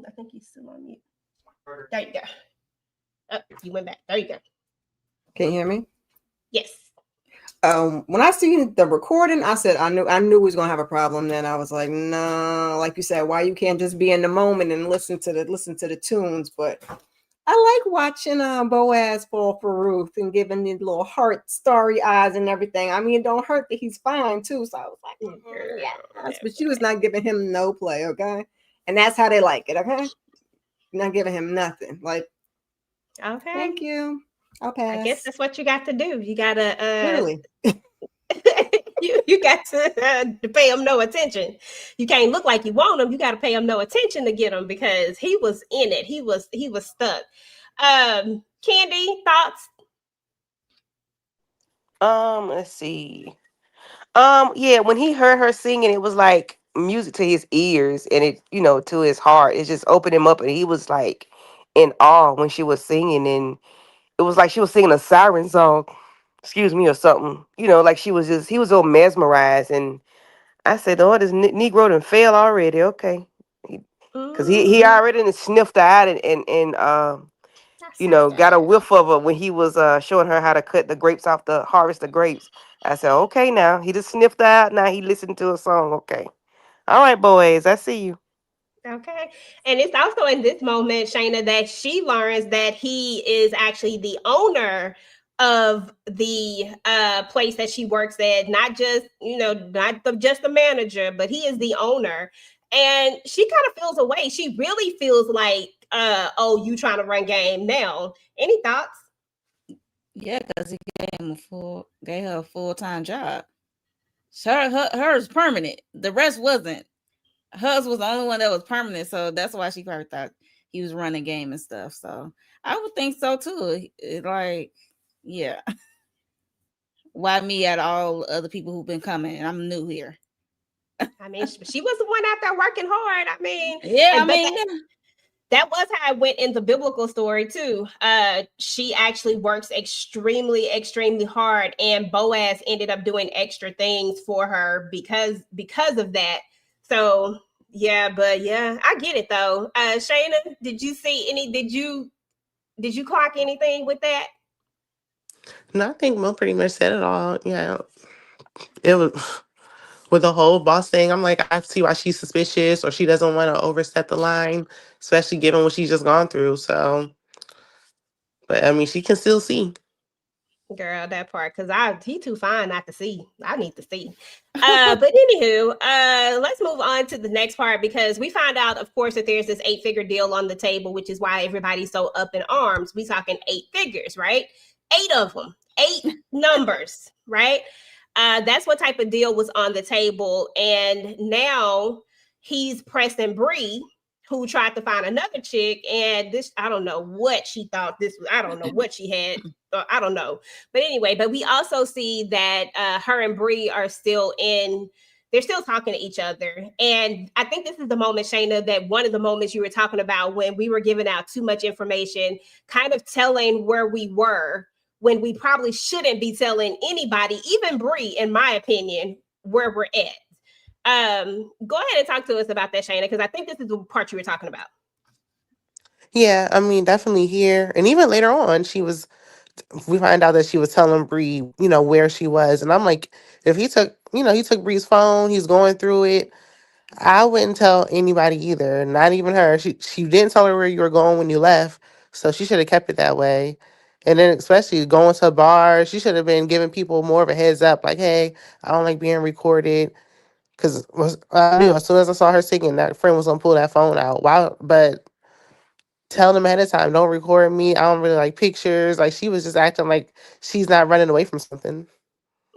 [SPEAKER 3] I think he's still on mute. There you go. Oh, you went back. There you go.
[SPEAKER 5] Can you hear me?
[SPEAKER 3] Yes.
[SPEAKER 5] When I seen the recording, I said I knew we was gonna have a problem. Then I was like, no, like you said, why you can't just be in the moment and listen to the tunes? But I like watching Boaz fall for Ruth and giving the little heart starry eyes and everything. I mean, it don't hurt that he's fine too. So I was like, yes, but she was not giving him no play, okay? And that's how they like it, okay? Not giving him nothing. Like,
[SPEAKER 3] okay,
[SPEAKER 5] thank you. I'll pass.
[SPEAKER 3] I guess that's what you got to do. You gotta
[SPEAKER 5] Clearly.
[SPEAKER 3] you got to pay him no attention. You can't look like you want him. You got to pay him no attention to get him because he was in it. He was stuck. Candy, thoughts?
[SPEAKER 6] Let's see. Yeah, when he heard her singing, it was like music to his ears and it, to his heart. It just opened him up and he was like in awe when she was singing, and it was like she was singing a siren song, excuse me, or something. Like he was all mesmerized, and I said, oh, this Negro done fail already. Okay. Because he already done sniffed her out and got a whiff of her when he was showing her how to cut the grapes off the harvest the grapes. I said, okay, now he just sniffed her out. Now he listened to a song. Okay. All right, boys, I see you.
[SPEAKER 3] Okay. And it's also in this moment, Shayna, that she learns that he is actually the owner of the place that she works at, not just, just the manager, but he is the owner. And she kind of feels away. She really feels like, oh, you trying to run game now. Any thoughts?
[SPEAKER 8] Yeah, because he gave her a full-time job. Hers permanent. The rest wasn't. Hers was the only one that was permanent, so that's why she probably thought he was running game and stuff. So I would think so too. Yeah. Why me out of all other people who've been coming? I'm new here.
[SPEAKER 3] I mean, she was the one out there working hard. I mean,
[SPEAKER 8] yeah,
[SPEAKER 3] That was how it went in the biblical story too. She actually works extremely hard, and Boaz ended up doing extra things for her because of that. So yeah, but yeah, I get it though. Shayna, did you see any? Did you clock anything with that?
[SPEAKER 7] No, I think Mo pretty much said it all. Yeah, it was with the whole boss thing. I'm like, I see why she's suspicious or she doesn't want to overstep the line, especially given what she's just gone through. So, but I mean, she can still see.
[SPEAKER 3] Girl, that part, because I he too fine not to see. I need to see. But anywho, let's move on to the next part because we found out, of course, that there's this 8-figure deal on the table, which is why everybody's so up in arms. We talking 8 figures, right? 8 of them, 8 numbers, right? That's what type of deal was on the table, and now he's pressing Bree, who tried to find another chick, and this I don't know what she thought this was. I don't know what she had. I don't know, but anyway. But we also see that her and Bree are still in. They're still talking to each other, and I think this is the moment, Shayna, that one of the moments you were talking about when we were giving out too much information, kind of telling where we were when we probably shouldn't be telling anybody, even Bree, in my opinion, where we're at. Go ahead and talk to us about that, Shayna, because I think this is the part you were talking about.
[SPEAKER 7] Yeah, I mean, definitely here. And even later on, we find out that she was telling Bree, where she was. And I'm like, if he took Bree's phone, he's going through it. I wouldn't tell anybody either, not even her. She didn't tell her where you were going when you left, so she should have kept it that way. And then especially going to a bar, she should have been giving people more of a heads up, like, "Hey, I don't like being recorded." Because I knew as soon as I saw her singing, that friend was gonna pull that phone out. Wow, but tell them ahead of time, don't record me. I don't really like pictures. Like she was just acting like she's not running away from something.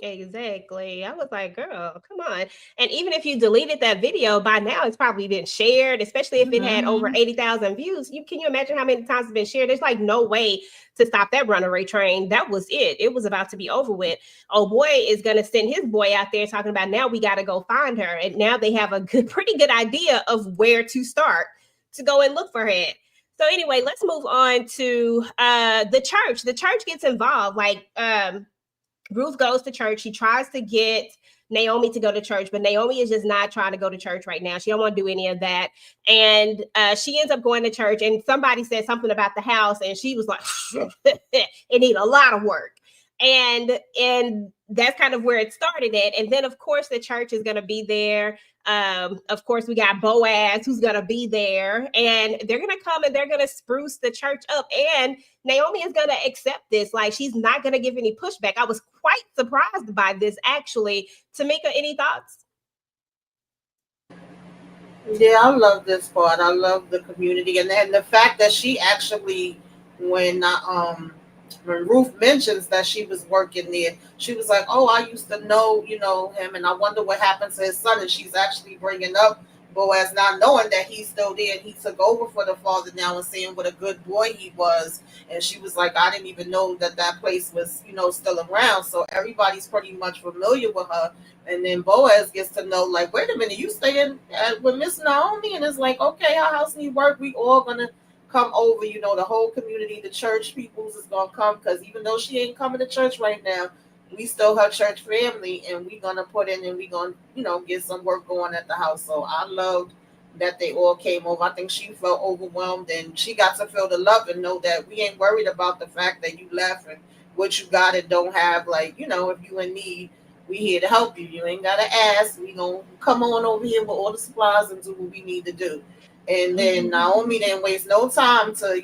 [SPEAKER 3] Exactly. I was like, girl, come on. And even if you deleted that video by now, it's probably been shared, especially if it had over 80,000 views. Can you imagine how many times it's been shared? There's like no way to stop that runaway train. That was it. It was about to be over with. Oh boy is gonna send his boy out there talking about now we gotta go find her. And now they have a pretty good idea of where to start to go and look for her. So anyway, let's move on to the church. The church gets involved. Ruth goes to church. She tries to get Naomi to go to church, but Naomi is just not trying to go to church right now. She don't want to do any of that. And she ends up going to church, and somebody said something about the house, and she was like, it need a lot of work. And that's kind of where it started at. And then, of course, the church is going to be there. Of course, we got Boaz who's going to be there, and they're going to come and they're going to spruce the church up. And Naomi is going to accept this. Like, she's not going to give any pushback. I was quite surprised by this, actually. Tamika, any thoughts?
[SPEAKER 4] Yeah, I love this part. I love the community, and the fact that she actually, when when Ruth mentions that she was working there, she was like, "Oh, I used to know, him, and I wonder what happened to his son." And she's actually bringing up Boaz, not knowing that he's still there and he took over for the father now, and saying what a good boy he was. And she was like, "I didn't even know that that place was, still around." So everybody's pretty much familiar with her. And then Boaz gets to know, like, wait a minute, you staying with Miss Naomi? And it's like, okay, our house need work. We all gonna come over. The whole community, the church peoples is gonna come because even though she ain't coming to church right now, we still her church family, and we gonna put in and we gonna, get some work going at the house. So I loved that they all came over. I think she felt overwhelmed and she got to feel the love and know that we ain't worried about the fact that you left and what you got and don't have. Like, if you in need, we here to help you. You ain't gotta ask. We gonna come on over here with all the supplies and do what we need to do. And then Naomi didn't waste no time to,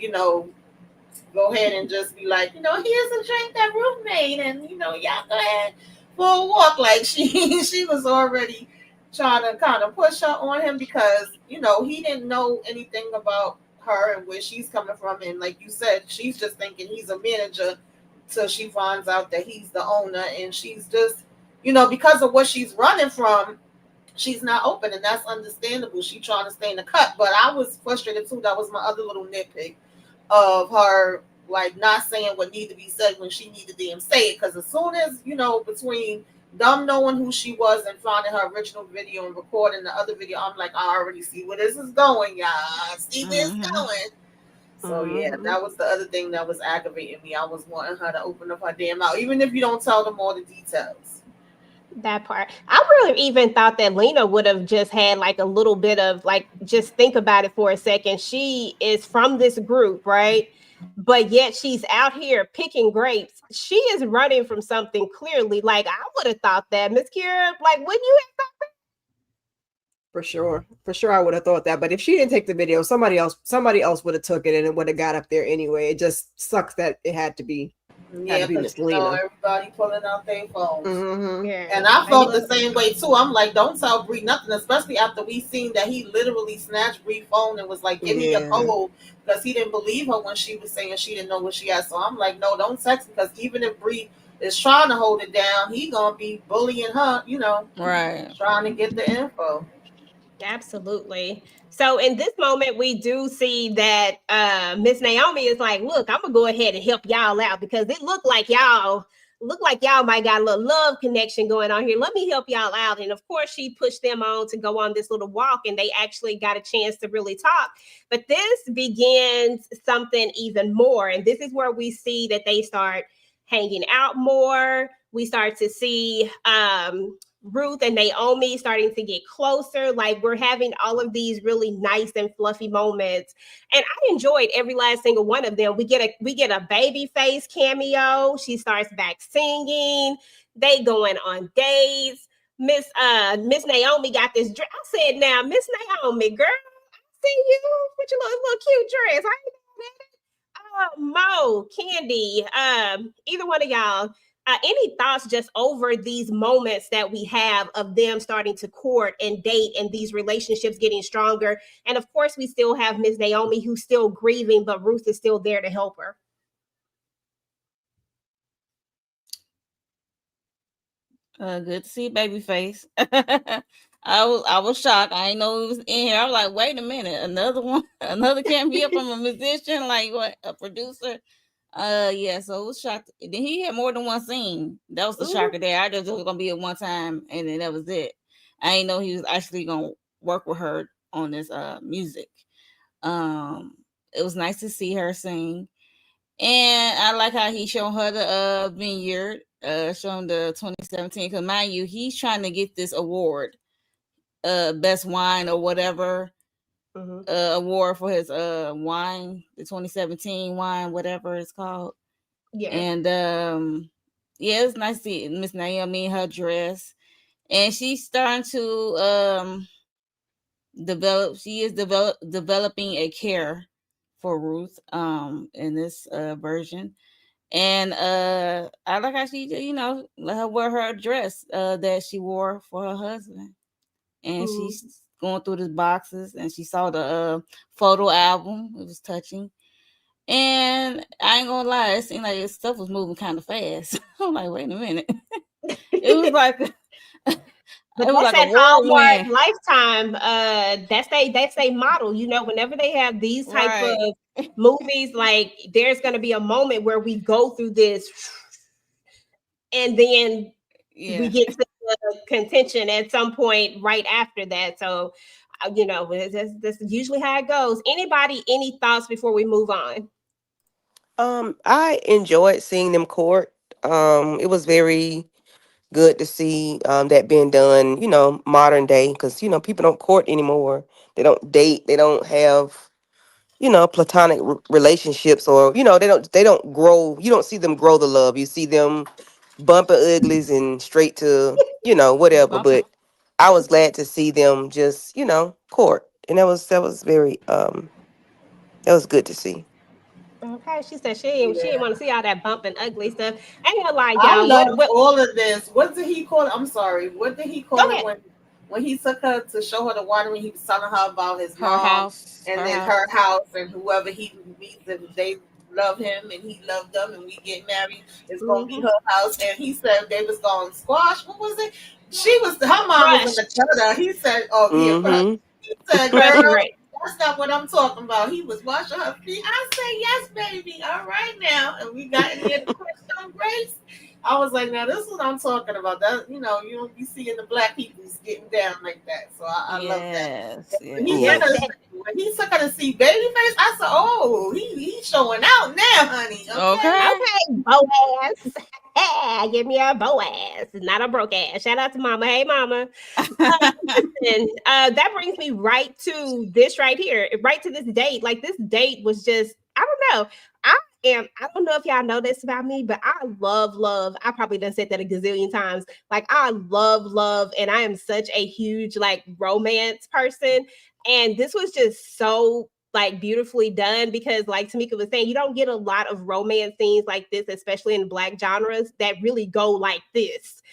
[SPEAKER 4] go ahead and just be like, here's a drink that Ruth made, and y'all go ahead for a walk. Like she was already trying to kind of push her on him because he didn't know anything about her and where she's coming from, and like you said, she's just thinking he's a manager till she finds out that he's the owner, and she's just because of what she's running from, she's not open, and that's understandable. She trying to stay in the cut, but I was frustrated too. That was my other little nitpick of her, like not saying what needed to be said when she needed to say it. Because as soon as between them knowing who she was and finding her original video and recording the other video, I'm like, I already see where this is going, y'all. I see where it's
[SPEAKER 8] Mm-hmm.
[SPEAKER 4] going. So yeah,
[SPEAKER 5] Mhm.
[SPEAKER 4] that was the other thing that was aggravating me. I was wanting her to open up her damn mouth, even if you don't tell them all the details.
[SPEAKER 3] That part. I really even thought that Lena would have just had like a little bit of like, just think about it for a second. She is from this group, right? But yet she's out here picking grapes. She is running from something clearly. Like, I would have thought that, Miss Kira, like, wouldn't you
[SPEAKER 5] For sure. For sure I would have thought that. But if she didn't take the video, somebody else would have took it and it would have got up there anyway. It just sucks that it had
[SPEAKER 4] Yeah,
[SPEAKER 5] to be
[SPEAKER 4] because
[SPEAKER 5] Miss Lena.
[SPEAKER 4] everybody pulling out their phones.
[SPEAKER 5] Mm-hmm.
[SPEAKER 3] Yeah,
[SPEAKER 4] And I
[SPEAKER 3] I
[SPEAKER 4] felt the
[SPEAKER 3] love
[SPEAKER 4] same way too. I'm like, don't tell Bree nothing, especially after we seen that he literally snatched Bree's phone and was like, "Give me your
[SPEAKER 5] Yeah.
[SPEAKER 4] code," because he didn't believe her when she was saying she didn't know what she had. So I'm like, no, don't text, because even if Bree is trying to hold it down, he gonna be bullying her,
[SPEAKER 8] Right.
[SPEAKER 4] trying to get the info.
[SPEAKER 3] Absolutely. So in this moment, we do see that Miss Naomi is like, "Look, I'm gonna go ahead and help y'all out because it look like y'all might got a little love connection going on here. Let me help y'all out." And of course, she pushed them on to go on this little walk, and they actually got a chance to really talk. But this begins something even more, and this is where we see that they start hanging out more. We start to see Ruth and Naomi starting to get closer. Like, we're having all of these really nice and fluffy moments, and I enjoyed every last single one of them. We get a baby face cameo. She starts back singing. They going on dates. Miss Naomi got this dress. I said, "Now, Miss Naomi, girl, I see you with your little cute dress. I ain't Mo, Candy, either one of y'all, any thoughts just over these moments that we have of them starting to court and date and these relationships getting stronger? And of course, we still have Miss Naomi who's still grieving, but Ruth is still there to help her.
[SPEAKER 8] Good to see Babyface. I was shocked. I didn't know it was in here. I was like, wait a minute, another one, another cameo from a musician, like what, a producer. Yeah, so it was shocked. Then he had more than one scene. That was the
[SPEAKER 3] Mhm.
[SPEAKER 8] shocker there. I just thought it was gonna be at one time, and then that was it. I didn't know he was actually gonna work with her on this music. Um, it was nice to see her sing, and I like how he showed her the vineyard, showing the 2017. Cause mind you, he's trying to get this award, best wine or whatever,
[SPEAKER 3] Mhm.
[SPEAKER 8] award for his wine, the 2017 wine, whatever it's called.
[SPEAKER 3] Yeah.
[SPEAKER 8] And yeah, it's nice to see Miss Naomi in her dress, and she's starting to develop. She is developing a care for Ruth in this version. And I like how she, let her wear her dress that she wore for her husband. And
[SPEAKER 3] Mhm.
[SPEAKER 8] she's going through the boxes, and she saw the photo album. It was touching. And I ain't gonna lie, it seemed like this stuff was moving kind of fast. I'm like, wait a minute. It was like it
[SPEAKER 3] But
[SPEAKER 8] was
[SPEAKER 3] that's
[SPEAKER 8] like a
[SPEAKER 3] that Hallmark
[SPEAKER 8] whirlwind.
[SPEAKER 3] Lifetime. That's they model. Whenever they have these type
[SPEAKER 8] Right.
[SPEAKER 3] of movies, like there's going to be a moment where we go through this, and then we
[SPEAKER 8] Yeah.
[SPEAKER 3] get to the contention at some point right after that. So, that's usually how it goes. Anybody, any thoughts before we move on?
[SPEAKER 6] I enjoyed seeing them court. It was very good to see that being done, modern day, because people don't court anymore. They don't date. They don't have platonic relationships, or they don't grow. You don't see them grow the love. You see them bumping uglies and straight to whatever.
[SPEAKER 8] Bumping.
[SPEAKER 6] But I was glad to see them just court, and that was very that was good to see.
[SPEAKER 3] Okay, she said she didn't
[SPEAKER 4] Yeah.
[SPEAKER 3] want to see all that bumping ugly stuff. I ain't gonna lie,
[SPEAKER 4] I
[SPEAKER 3] y'all. What
[SPEAKER 4] loved
[SPEAKER 3] what?
[SPEAKER 4] all of this. What did he call it? I'm sorry. What did he
[SPEAKER 3] Go
[SPEAKER 4] call it
[SPEAKER 3] ahead.
[SPEAKER 4] when he took her to show her the winery? He was telling her about his
[SPEAKER 8] Her
[SPEAKER 4] mom
[SPEAKER 8] house.
[SPEAKER 4] and
[SPEAKER 8] Her
[SPEAKER 4] then
[SPEAKER 8] house.
[SPEAKER 4] her house and whoever he meets, and they love him and he loved them, and we get married. It's gonna be
[SPEAKER 3] Mm-hmm.
[SPEAKER 4] her house. And he said they was going squash. What was it? Her mom was in
[SPEAKER 3] Crush,
[SPEAKER 4] the gutter. He said, "Oh yeah, crush."
[SPEAKER 6] Mm-hmm.
[SPEAKER 4] He said,
[SPEAKER 3] crush
[SPEAKER 4] "Girl,
[SPEAKER 3] Ray.
[SPEAKER 4] that's not what I'm talking about." He was washing her feet. I said, "Yes, baby. All right now." And we got in here to crush on Grace. I was like, now this is what I'm talking about. That you don't be seeing the black people getting down like that. So I love that.
[SPEAKER 8] Yes,
[SPEAKER 4] When he
[SPEAKER 8] yes.
[SPEAKER 6] Yeah.
[SPEAKER 4] took her, when he took her to see Babyface, I said, "Oh, he's showing out now, honey." Okay.
[SPEAKER 8] Okay.
[SPEAKER 3] Okay, Boaz. Hey, give me a Boaz, not a broke ass. Shout out to Mama. Hey, Mama. Listen, that brings me right to this right here, right to this date. Like this date was just, I don't know. I don't know if y'all know this about me, but I love. I probably done said that a gazillion times. Like I love, and I am such a huge like romance person. And this was just so like beautifully done because like Tamika was saying, you don't get a lot of romance scenes like this, especially in black genres that really go like this.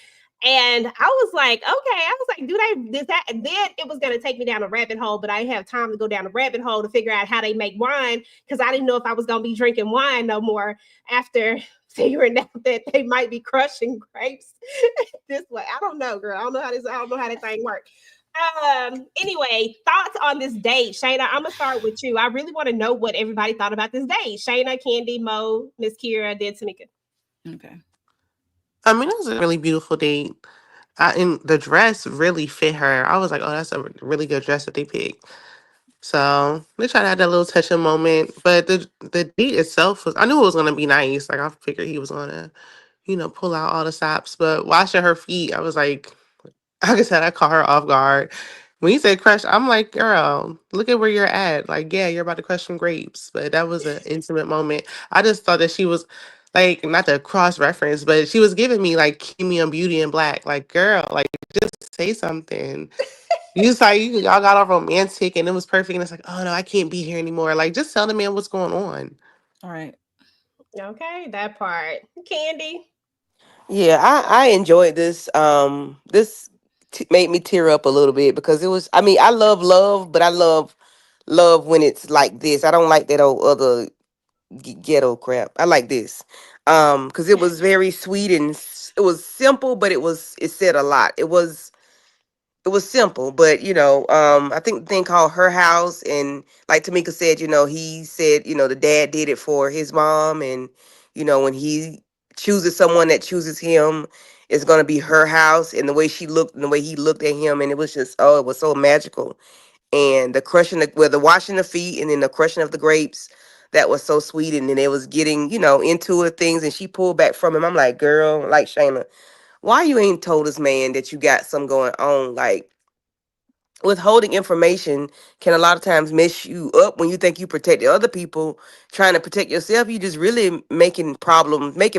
[SPEAKER 3] And I was like, okay, I was like, does that? And then it was going to take me down a rabbit hole, but I didn't have time to go down a rabbit hole to figure out how they make wine because I didn't know if I was going to be drinking wine no more after figuring out that they might be crushing grapes this way. I don't know, girl. I don't know how this thing works. Anyway, thoughts on this date. Shayna, I'm gonna start with you. I really want to know what everybody thought about this date. Shayna, Candy, Mo, Miss Kira, then Tamika.
[SPEAKER 8] Okay.
[SPEAKER 7] I mean, it was a really beautiful date. And the dress really fit her. I was like, oh, that's a really good dress that they picked. So they tried to add that little touching moment. But the date itself was, I knew it was going to be nice. Like, I figured he was going to, pull out all the stops. But watching her feet, I was like, like I said, I caught her off guard. When you said crush, I'm like, girl, look at where you're at. Like, yeah, you're about to crush some grapes. But that was an intimate moment. I just thought that she was like, not to cross reference, but she was giving me like Kimmy on Beauty and Black. Like, girl, like just say something. You just like y'all got all romantic and it was perfect. And it's like, oh no, I can't be here anymore. Like, just tell the man what's going on.
[SPEAKER 8] All right.
[SPEAKER 3] Okay, that part. Candy.
[SPEAKER 6] Yeah, I enjoyed this. This made me tear up a little bit because it was. I mean, I love love, but I love when it's like this. I don't like that old other ghetto crap. I like this. Because it was very sweet and it was simple, but it said a lot. It was simple, but I think the thing called Her House, and like Tamika said, he said, the dad did it for his mom, and when he chooses someone that chooses him, it's gonna be her house, and the way she looked and the way he looked at him, and it was just, oh, it was so magical. And the washing the feet and then the crushing of the grapes, that was so sweet. And then they was getting, into it things, and she pulled back from him. I'm like, girl, like Shayna, why you ain't told this man that you got something going on? Like, withholding information can a lot of times mess you up when you think you protect other people. Trying to protect yourself, you just really making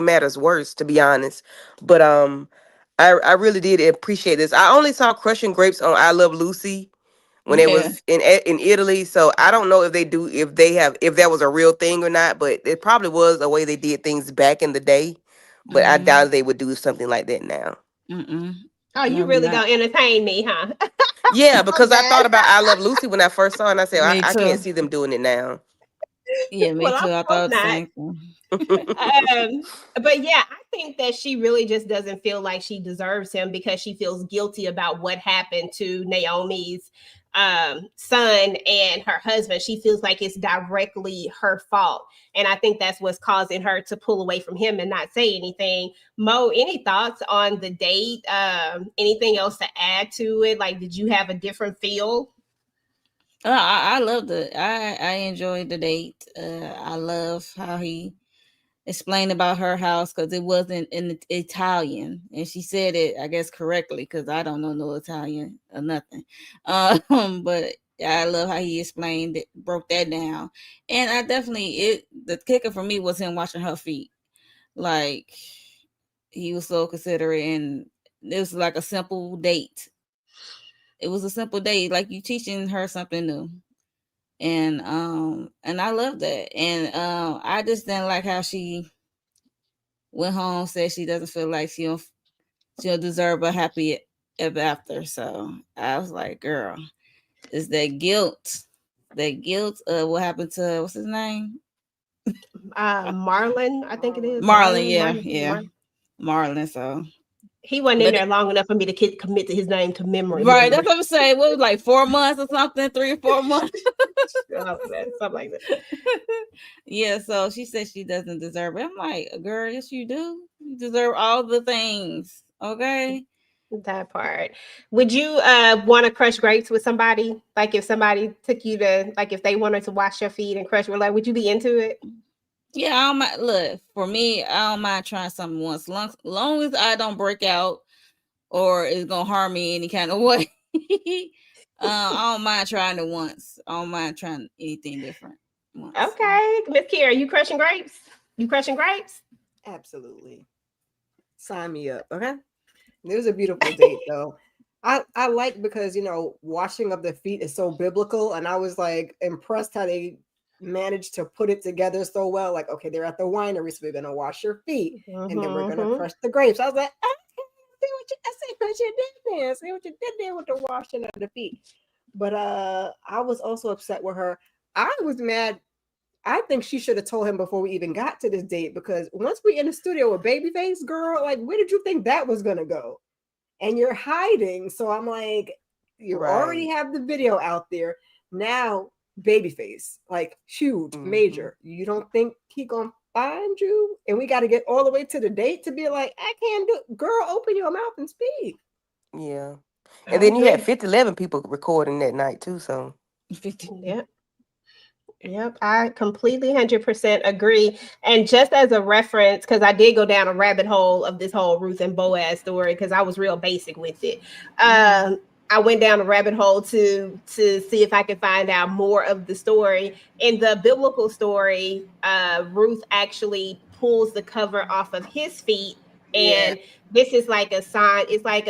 [SPEAKER 6] matters worse, to be honest. But I really did appreciate this. I only saw crushing grapes on I Love Lucy when it
[SPEAKER 8] Yeah.
[SPEAKER 6] was in Italy, so I don't know if that was a real thing or not, but it probably was a way they did things back in the day. But I
[SPEAKER 8] Mm-hmm.
[SPEAKER 6] doubt they would do something like that now.
[SPEAKER 8] Mm-mm.
[SPEAKER 3] Oh, you
[SPEAKER 8] No,
[SPEAKER 3] really
[SPEAKER 8] not.
[SPEAKER 3] gonna entertain me, huh?
[SPEAKER 6] Yeah, because I
[SPEAKER 3] Okay.
[SPEAKER 6] thought about I Love Lucy when I first saw it, and I said,
[SPEAKER 8] Me
[SPEAKER 6] I can't
[SPEAKER 8] too.
[SPEAKER 6] see them doing it now.
[SPEAKER 8] Yeah, me
[SPEAKER 3] Well, I
[SPEAKER 8] too. I
[SPEAKER 3] hope
[SPEAKER 8] thought the
[SPEAKER 3] not.
[SPEAKER 8] same thing.
[SPEAKER 3] Um, but yeah, I think that she really just doesn't feel like she deserves him because she feels guilty about what happened to Naomi's son and her husband. She feels like it's directly her fault. And I think that's what's causing her to pull away from him and not say anything. Mo, any thoughts on the date? Anything else to add to it? Like, did you have a different feel?
[SPEAKER 8] I loved it. I enjoyed the date. I love how he explained about her house because it wasn't in Italian, and she said it, I guess, correctly because I don't know no Italian or nothing. But I love how he explained it, broke that down, and I definitely the kicker for me was him watching her feet. Like he was so considerate, and it was like a simple date. It was a simple date, like you teaching her something new. And I love that. And I just didn't like how she went home, said she doesn't feel like she'll deserve a happy ever after. So I was like, girl, is that guilt? That guilt of what happened to what's his name?
[SPEAKER 3] Marlon, I think it is.
[SPEAKER 8] Marlon,
[SPEAKER 3] Marlon,
[SPEAKER 8] yeah,
[SPEAKER 3] Marlon,
[SPEAKER 8] yeah.
[SPEAKER 3] Marlon.
[SPEAKER 8] Marlon. So
[SPEAKER 3] He wasn't in
[SPEAKER 8] but
[SPEAKER 3] there long enough for me to commit to his name to memory.
[SPEAKER 8] right, that's what I'm saying. What was like 4 months or something, 3 or 4 months.
[SPEAKER 3] Something like that.
[SPEAKER 8] Yeah, so she said she doesn't deserve it. I'm like, girl, yes, you do. You deserve all the things. Okay.
[SPEAKER 3] That part. Would you want to crush grapes with somebody? Like if somebody took you to, like if they wanted to wash your feet and crush, like, would you be into it?
[SPEAKER 8] Yeah, I don't mind. Look, for me, I don't mind trying something once. Long as I don't break out or it's gonna harm me any kind of way. I don't mind trying it once. I don't mind trying anything different once.
[SPEAKER 3] Okay, Miss Kira, you crushing grapes? You crushing grapes?
[SPEAKER 5] Absolutely. Sign me up. Okay. It was a beautiful date though. I like because washing of the feet is so biblical, and I was like impressed how they managed to put it together so well. Like, okay, they're at the winery, so we're gonna wash your feet, and then we're gonna crush the grapes. I was like, see what you did there. See what you did there with the washing of the feet. But I was also upset with her. I was mad. I think she should have told him before we even got to this date, because once we in the studio with Babyface, girl, like, where did you think that was gonna go? And you're hiding. So I'm like, you already have the video out there. Now, Babyface, like, huge, major. You don't think he gonna find you? And we got to get all the way to the date to be like, I can't do. Girl, open your mouth and speak.
[SPEAKER 6] Yeah. And then you had 11 people recording that night too. So
[SPEAKER 8] 50.
[SPEAKER 3] Yep. Yep, I completely 100% agree. And just as a reference, because I did go down a rabbit hole of this whole Ruth and Boaz story, because I was real basic with it. I went down a rabbit hole to see if I could find out more of the story. In the biblical story, Ruth actually pulls the cover off of his feet, and this is like a sign. It's like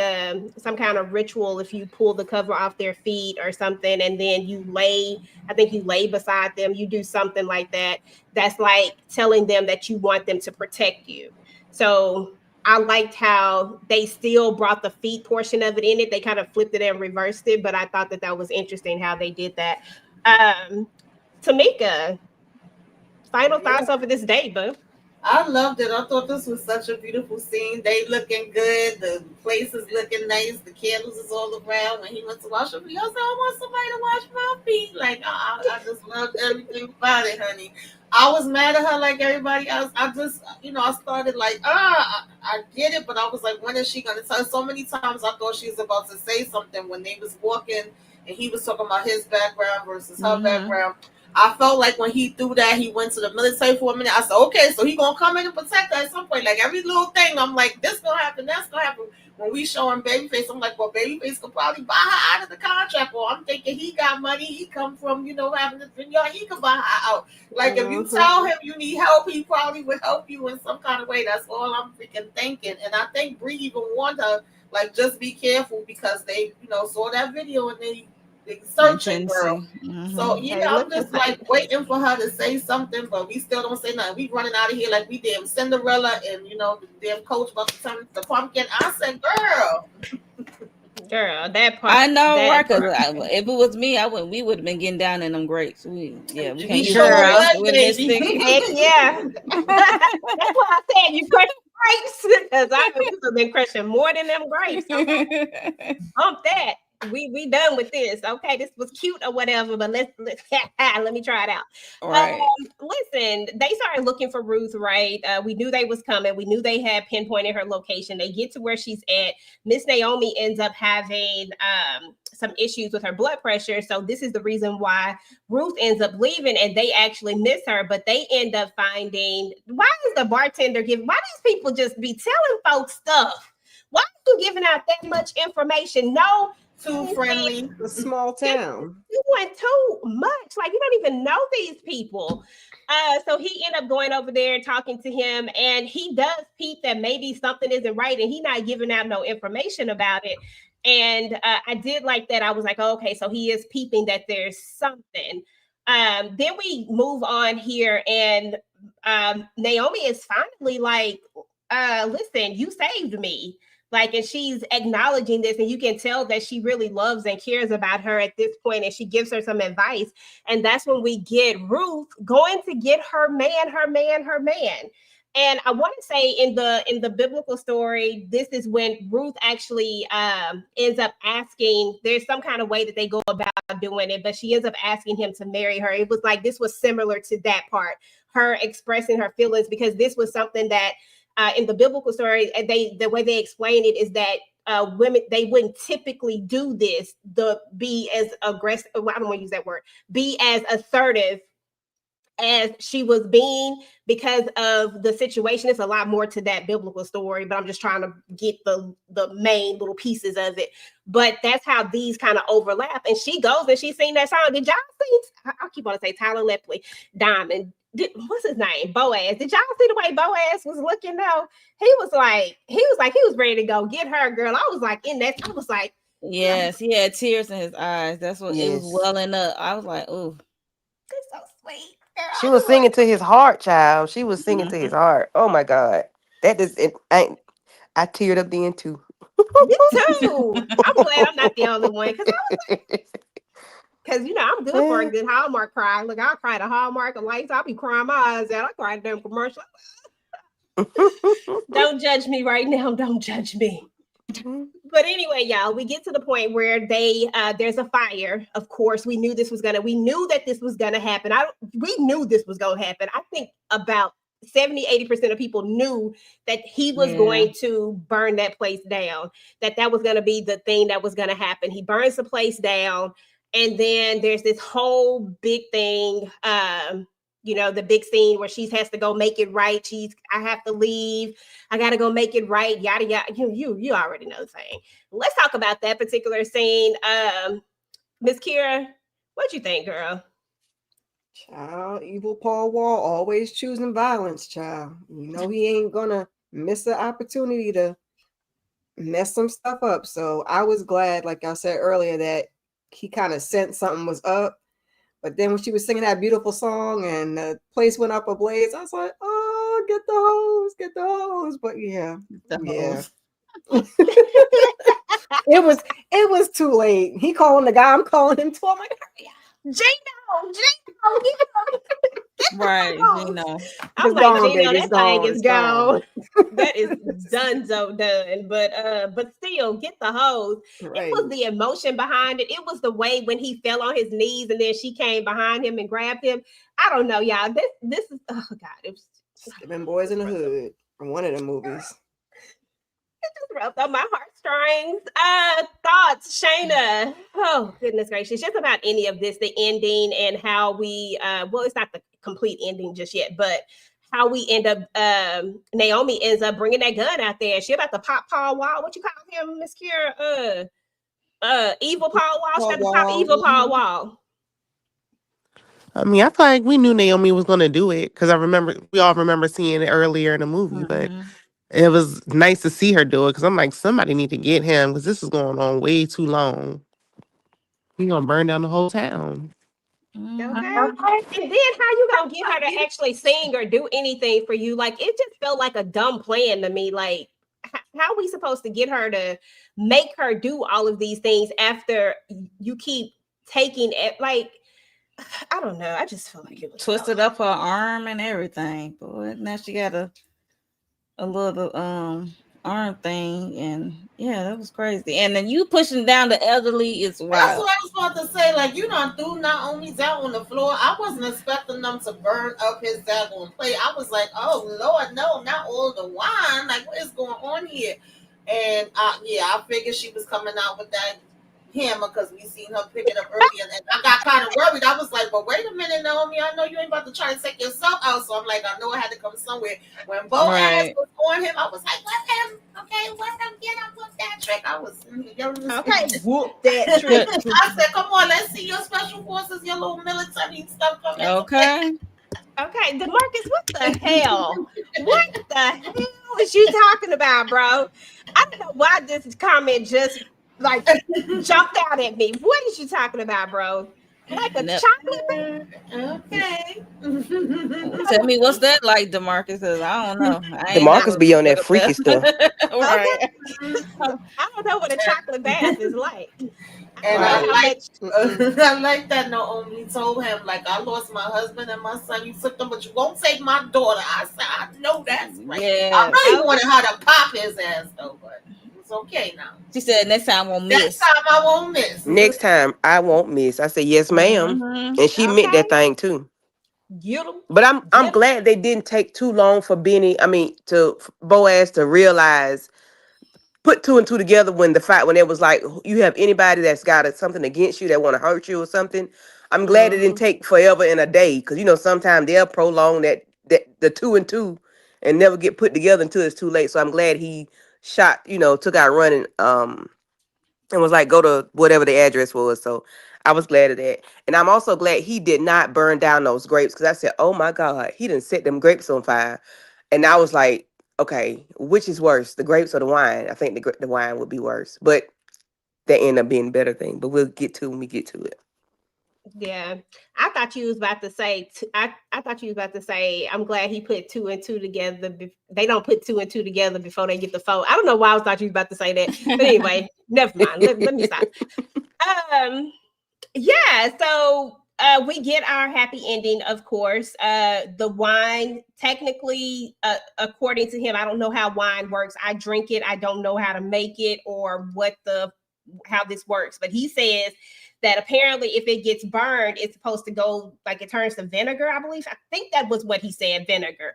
[SPEAKER 3] some kind of ritual. If you pull the cover off their feet or something, and then you lay, I think you lay beside them, you do something like that. That's like telling them that you want them to protect you. So I liked how they still brought the feet portion of it in it. They kind of flipped it and reversed it, but I thought that was interesting how they did that. Tamika, final thoughts over this date, boo?
[SPEAKER 4] I loved it. I thought this was such a beautiful scene. They looking good. The place is looking nice. The candles is all around. When he went to wash her feet, I said, I want somebody to wash my feet. Like, I just loved everything about it, honey. I was mad at her like everybody else. I just, I started like, I get it. But I was like, when is she going to tell? So many times I thought she was about to say something when they was walking and he was talking about his background versus her background. I felt like when he threw that, he went to the military for a minute. I said, okay, so he gonna come in and protect her at some point. Like every little thing, I'm like, this gonna happen, that's gonna happen. When we show him Babyface, I'm like, well, Babyface could probably buy her out of the contract. Or I'm thinking he got money. He come from, having this thing. He could buy her out. Like if you tell him you need help, he probably would help you in some kind of way. That's all I'm freaking thinking. And I think Bree even warned her, like, just be careful because they, saw that video and they searching, girl. So I'm just like waiting for her to say something, but we still don't say nothing. We running out of here like we damn Cinderella and the damn coach about to turn the pumpkin. I said, girl,
[SPEAKER 3] that part.
[SPEAKER 8] I know, right? Because if it was me, we would have been getting down in them grapes. We can't use grapes with this thing.
[SPEAKER 3] Yeah, that's why I said you crush grapes, because I would have been crushing more than them grapes. Okay. Bump that. We done with this. Okay, this was cute or whatever, but let's let me try it out.
[SPEAKER 8] Right.
[SPEAKER 3] Listen, they started looking for Ruth, right? We knew they was coming. We knew they had pinpointed her location. They get to where she's at. Miss Naomi ends up having some issues with her blood pressure. So this is the reason why Ruth ends up leaving, and they actually miss her, but they end up finding, why is the bartender giving, why these people just be telling folks stuff? Why are you giving out that much information? No,
[SPEAKER 4] too friendly.
[SPEAKER 5] A small town.
[SPEAKER 3] You went too much. Like, you don't even know these people. So he ended up going over there talking to him, and he does peep that maybe something isn't right, and he's not giving out no information about it. And I did like that. I was like, oh, okay, so he is peeping that there's something. Then we move on here, and Naomi is finally like, listen, you saved me. Like, and she's acknowledging this, and you can tell that she really loves and cares about her at this point, and she gives her some advice. And that's when we get Ruth going to get her man. And I want to say in the biblical story, this is when Ruth actually ends up asking, there's some kind of way that they go about doing it, but she ends up asking him to marry her. It was like, this was similar to that part, her expressing her feelings, because this was something that in the biblical story, the way they explain it is that women, they wouldn't typically do this, be as aggressive. I don't want to use that word. Be as assertive as she was being because of the situation. It's a lot more to that biblical story, but I'm just trying to get the main little pieces of it. But that's how these kind of overlap. And she goes and she sing that song. Did y'all see? I keep on to say Tyler Lepley, Diamond. What's his name? Boaz. Did y'all see the way Boaz was looking though? He was ready to go get her, girl. I was like in that. I was like,
[SPEAKER 8] yes, he had tears in his eyes. That's what it was welling up. I was like, oh,
[SPEAKER 3] it's so sweet.
[SPEAKER 6] She was singing to his heart, child. She was singing to his heart. Oh my God. That is it. I teared up then too.
[SPEAKER 3] Me too. I'm glad I'm not the only one because I'm good for a good Hallmark cry. Look, I'll cry the Hallmark of lights. I'll be crying my eyes out. I cried damn commercial. Don't judge me right now. Don't judge me. But anyway, y'all, we get to the point where there's a fire. Of course, we knew that this was gonna happen. We knew this was gonna happen. I think about 70-80% of people knew that he was going to burn that place down, that was going to be the thing that was going to happen. He burns the place down. And then there's this whole big thing, the big scene where she has to go make it right. I have to leave. I got to go make it right. Yada, yada. You already know the thing. Let's talk about that particular scene. Miss Kira, what'd you think, girl?
[SPEAKER 5] Child, evil Paul Wall always choosing violence, child. He ain't gonna miss the opportunity to mess some stuff up. So I was glad, like I said earlier, that he kind of sensed something was up. But then when she was singing that beautiful song and the place went up ablaze, I was like, oh, get the hose. But yeah. It was too late. He calling the guy, I'm calling him too. I'm like, Gino.
[SPEAKER 8] Right, Gino.
[SPEAKER 3] I'm like, Gino, that thing is gone. That is done. But still, get the hose. Right. It was the emotion behind it. It was the way when he fell on his knees and then she came behind him and grabbed him. I don't know, y'all. This is, oh God. It was
[SPEAKER 5] Seven Boys in the Hood from one of the movies.
[SPEAKER 3] It just rubbed on my heartstrings. Thoughts, Shayna. Oh, goodness gracious. Just about any of this, the ending and how we, it's not the complete ending just yet, but how we end up, Naomi ends up bringing that gun out there. She about to pop Paul Wall. What you call him, Miss Kira? Evil Paul Wall. She got to pop evil Paul Wall.
[SPEAKER 7] I mean, I feel like we knew Naomi was going to do it because we all remember seeing it earlier in the movie, but it was nice to see her do it because I'm like, somebody need to get him because this is going on way too long. He's going to burn down the whole town.
[SPEAKER 3] Okay. And then how you gonna get her to actually sing or do anything for you? Like, it just felt like a dumb plan to me. Like, how are we supposed to get her to make her do all of these things after you keep taking it? Like, I don't know. I just feel like it was
[SPEAKER 8] twisted up her arm and everything. Boy, now she got a little arm thing, and yeah, that was crazy. And then you pushing down the elderly is wild.
[SPEAKER 4] That's what I was about to say. Like, you done threw Naomi's out on the floor. I wasn't expecting them to burn up his daggone plate. I was like, oh Lord, no, not all the wine. Like, what is going on here? And I figured she was coming out with that hammer because we seen her pick it up earlier, and I got kind of worried. I was like, but wait a minute, Naomi, I know you ain't about to try to take yourself out. So I'm like, I know I had to come somewhere. When Boaz was on him, I was like, let him get him with that trick. I was
[SPEAKER 3] whoop that trick.
[SPEAKER 4] I said, come on, let's see your special forces, your little military stuff coming.
[SPEAKER 8] Okay,
[SPEAKER 3] DeMarcus, what the hell? What the hell is you talking about, bro? I don't know why this comment just like jumped out at me. What is you talking about, bro? Like a chocolate?
[SPEAKER 4] Okay.
[SPEAKER 8] Tell me what's that like, DeMarcus? Because I don't know.
[SPEAKER 6] DeMarcus be on that freaky stuff.
[SPEAKER 3] Right. I don't know what a chocolate bath is like.
[SPEAKER 4] And I like that Naomi told him, like, I lost my husband and my son. You took them, but you won't take my daughter. I said, I know that's right. Yeah. I really wanted her to pop his ass though, but it's okay now.
[SPEAKER 8] She said, next time I won't miss.
[SPEAKER 4] Next time I won't miss.
[SPEAKER 6] Next time I won't miss. I said, yes, ma'am. And she meant that thing too.
[SPEAKER 3] Get him.
[SPEAKER 6] But I'm
[SPEAKER 3] Get him.
[SPEAKER 6] glad they didn't take too long for Boaz to realize, put two and two together when the fight, when it was like, you have anybody that's got something against you that want to hurt you or something. I'm glad it didn't
[SPEAKER 3] Mhm.
[SPEAKER 6] take forever in a day, because sometimes they'll prolong that the two and two and never get put together until it's too late. So I'm glad he shot, took out running, and was like, go to whatever the address was. So I was glad of that. And I'm also glad he did not burn down those grapes, because I said, oh my God, he didn't set them grapes on fire. And I was like, okay, which is worse, the grapes or the wine? I think the wine would be worse. But that ended up being a better thing. But we'll get to when we get to it.
[SPEAKER 3] Yeah, I thought you was about to say. I thought you was about to say. I'm glad he put two and two together. They don't put two and two together before they get the phone. I don't know why I thought you was about to say that. But anyway, never mind. Let me stop. Um, yeah. So we get our happy ending, of course. The wine, technically, according to him, I don't know how wine works. I drink it. I don't know how to make it or how this works. But he says that apparently if it gets burned, it's supposed to go, like, it turns to vinegar, I believe. I think that was what he said, vinegar.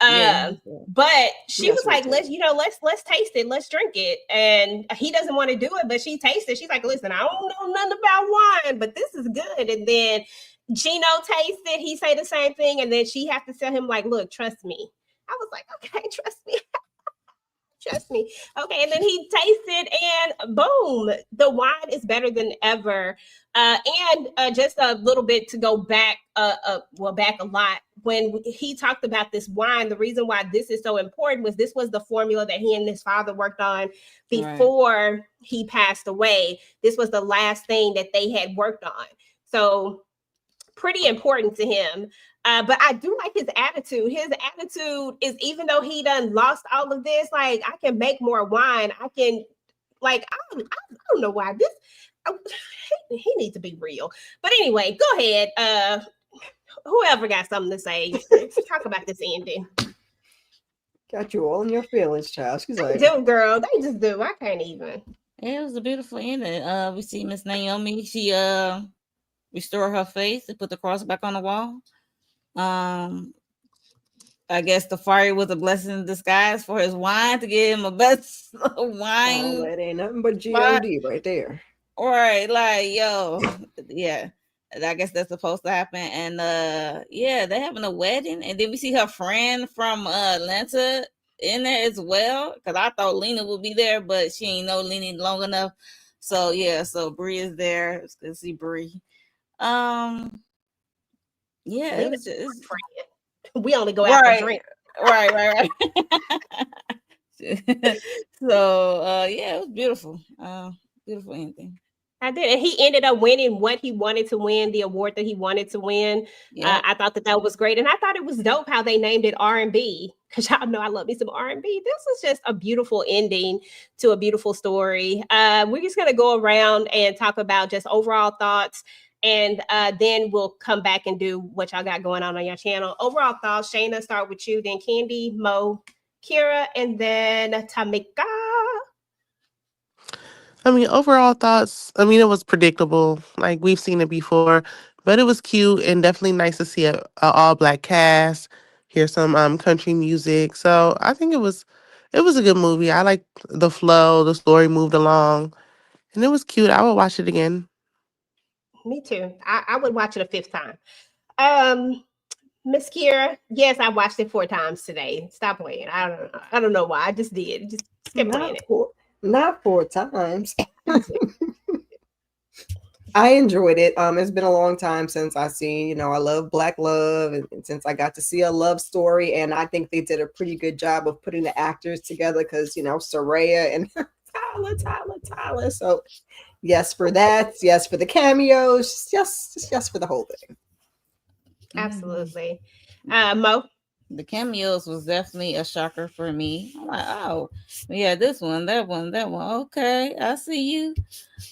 [SPEAKER 8] Yeah.
[SPEAKER 3] But she
[SPEAKER 6] That's
[SPEAKER 3] was
[SPEAKER 6] what
[SPEAKER 3] like,
[SPEAKER 6] it
[SPEAKER 3] let's,
[SPEAKER 6] is.
[SPEAKER 3] let's taste it, let's drink it. And he doesn't want to do it, but she tastes it. She's like, listen, I don't know nothing about wine, but this is good. And then Gino tastes it, he say the same thing, and then she has to tell him, like, look, trust me. I was like, okay, trust me. Trust me. Okay, and then he tasted, and boom, the wine is better than ever. And just a little bit to go back, back a lot. When he talked about this wine, the reason why this is so important was this was the formula that he and his father worked on before he passed away. This was the last thing that they had worked on. So pretty important to him. But I do like his attitude. His attitude is, even though he done lost all of this, like, I can make more wine. I can, like, I don't know why this. I, he needs to be real. But anyway, go ahead. Whoever got something to say, let's talk about this ending.
[SPEAKER 5] Got you all in your feelings, child. She's
[SPEAKER 3] They
[SPEAKER 5] like,
[SPEAKER 3] do, girl. They just do. I can't even.
[SPEAKER 8] It was a beautiful ending. We see Miss Naomi. She restored her faith and put the cross back on the wall. Um, I guess the fire was a blessing in disguise for his wine to give him a best
[SPEAKER 5] oh,
[SPEAKER 8] wine
[SPEAKER 5] that ain't nothing but
[SPEAKER 8] spot.
[SPEAKER 5] God right there.
[SPEAKER 8] Right, like, yo, yeah. I guess that's supposed to happen. And yeah, they're having a wedding. And then we see her friend from Atlanta in there as well. Cause I thought Lena would be there, but she ain't know Lena long enough. So yeah, so Bree is there. Let's see Bree. Um yeah, it
[SPEAKER 3] Leave
[SPEAKER 8] was just
[SPEAKER 3] it, friend. We only go out for
[SPEAKER 8] right,
[SPEAKER 3] drink.
[SPEAKER 8] right. So yeah, it was beautiful. Beautiful ending.
[SPEAKER 3] I did, and he ended up winning what he wanted to win, the award that he wanted to win.
[SPEAKER 8] Yep.
[SPEAKER 3] I thought that was great, and I thought it was dope how they named it R&B, because y'all know I love me some R&B. This was just a beautiful ending to a beautiful story. We're just gonna go around and talk about just overall thoughts, and then we'll come back and do what y'all got going on your channel. Overall thoughts, Shayna, start with you, then Candy, Mo, Kira, and then Tamika.
[SPEAKER 7] I mean, overall thoughts, I mean, it was predictable. Like, we've seen it before, but it was cute and definitely nice to see a all black cast, hear some country music. So I think it was a good movie. I liked the flow, the story moved along, and it was cute. I would watch it again.
[SPEAKER 3] Me too. I would watch it a fifth time. Um, Miss Kira, yes, I watched it 4 times today. Stop playing. I don't know why. I just did. Just kept playing
[SPEAKER 5] Not
[SPEAKER 3] it.
[SPEAKER 5] four, not 4 times.
[SPEAKER 3] Me too.
[SPEAKER 5] I enjoyed it. It's been a long time since I seen, I love Black love, and since I got to see a love story, and I think they did a pretty good job of putting the actors together, because Soraya and Tyler. So yes for that. Yes for the cameos. Yes for the whole thing.
[SPEAKER 3] Absolutely. Mo.
[SPEAKER 8] The cameos was definitely a shocker for me. I'm like, oh, yeah, this one, that one, that one. Okay, I see you.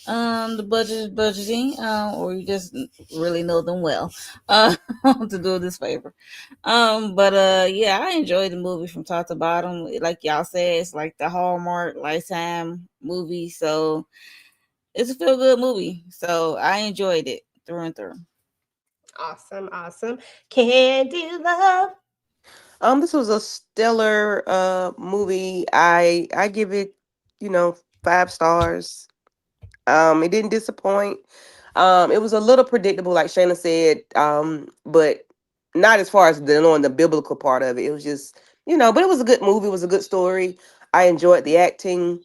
[SPEAKER 8] The budget is budgeting, or you just really know them well, to do this favor. But yeah, I enjoyed the movie from top to bottom. Like y'all said, it's like the Hallmark Lifetime movie, so it's a feel good movie. So I enjoyed it through and through.
[SPEAKER 3] Awesome, awesome. Candy Love.
[SPEAKER 6] This was a stellar movie. I give it, 5 stars. It didn't disappoint. It was a little predictable, like Shayna said, but not as far as knowing the biblical part of it. It was just, but it was a good movie. It was a good story. I enjoyed the acting.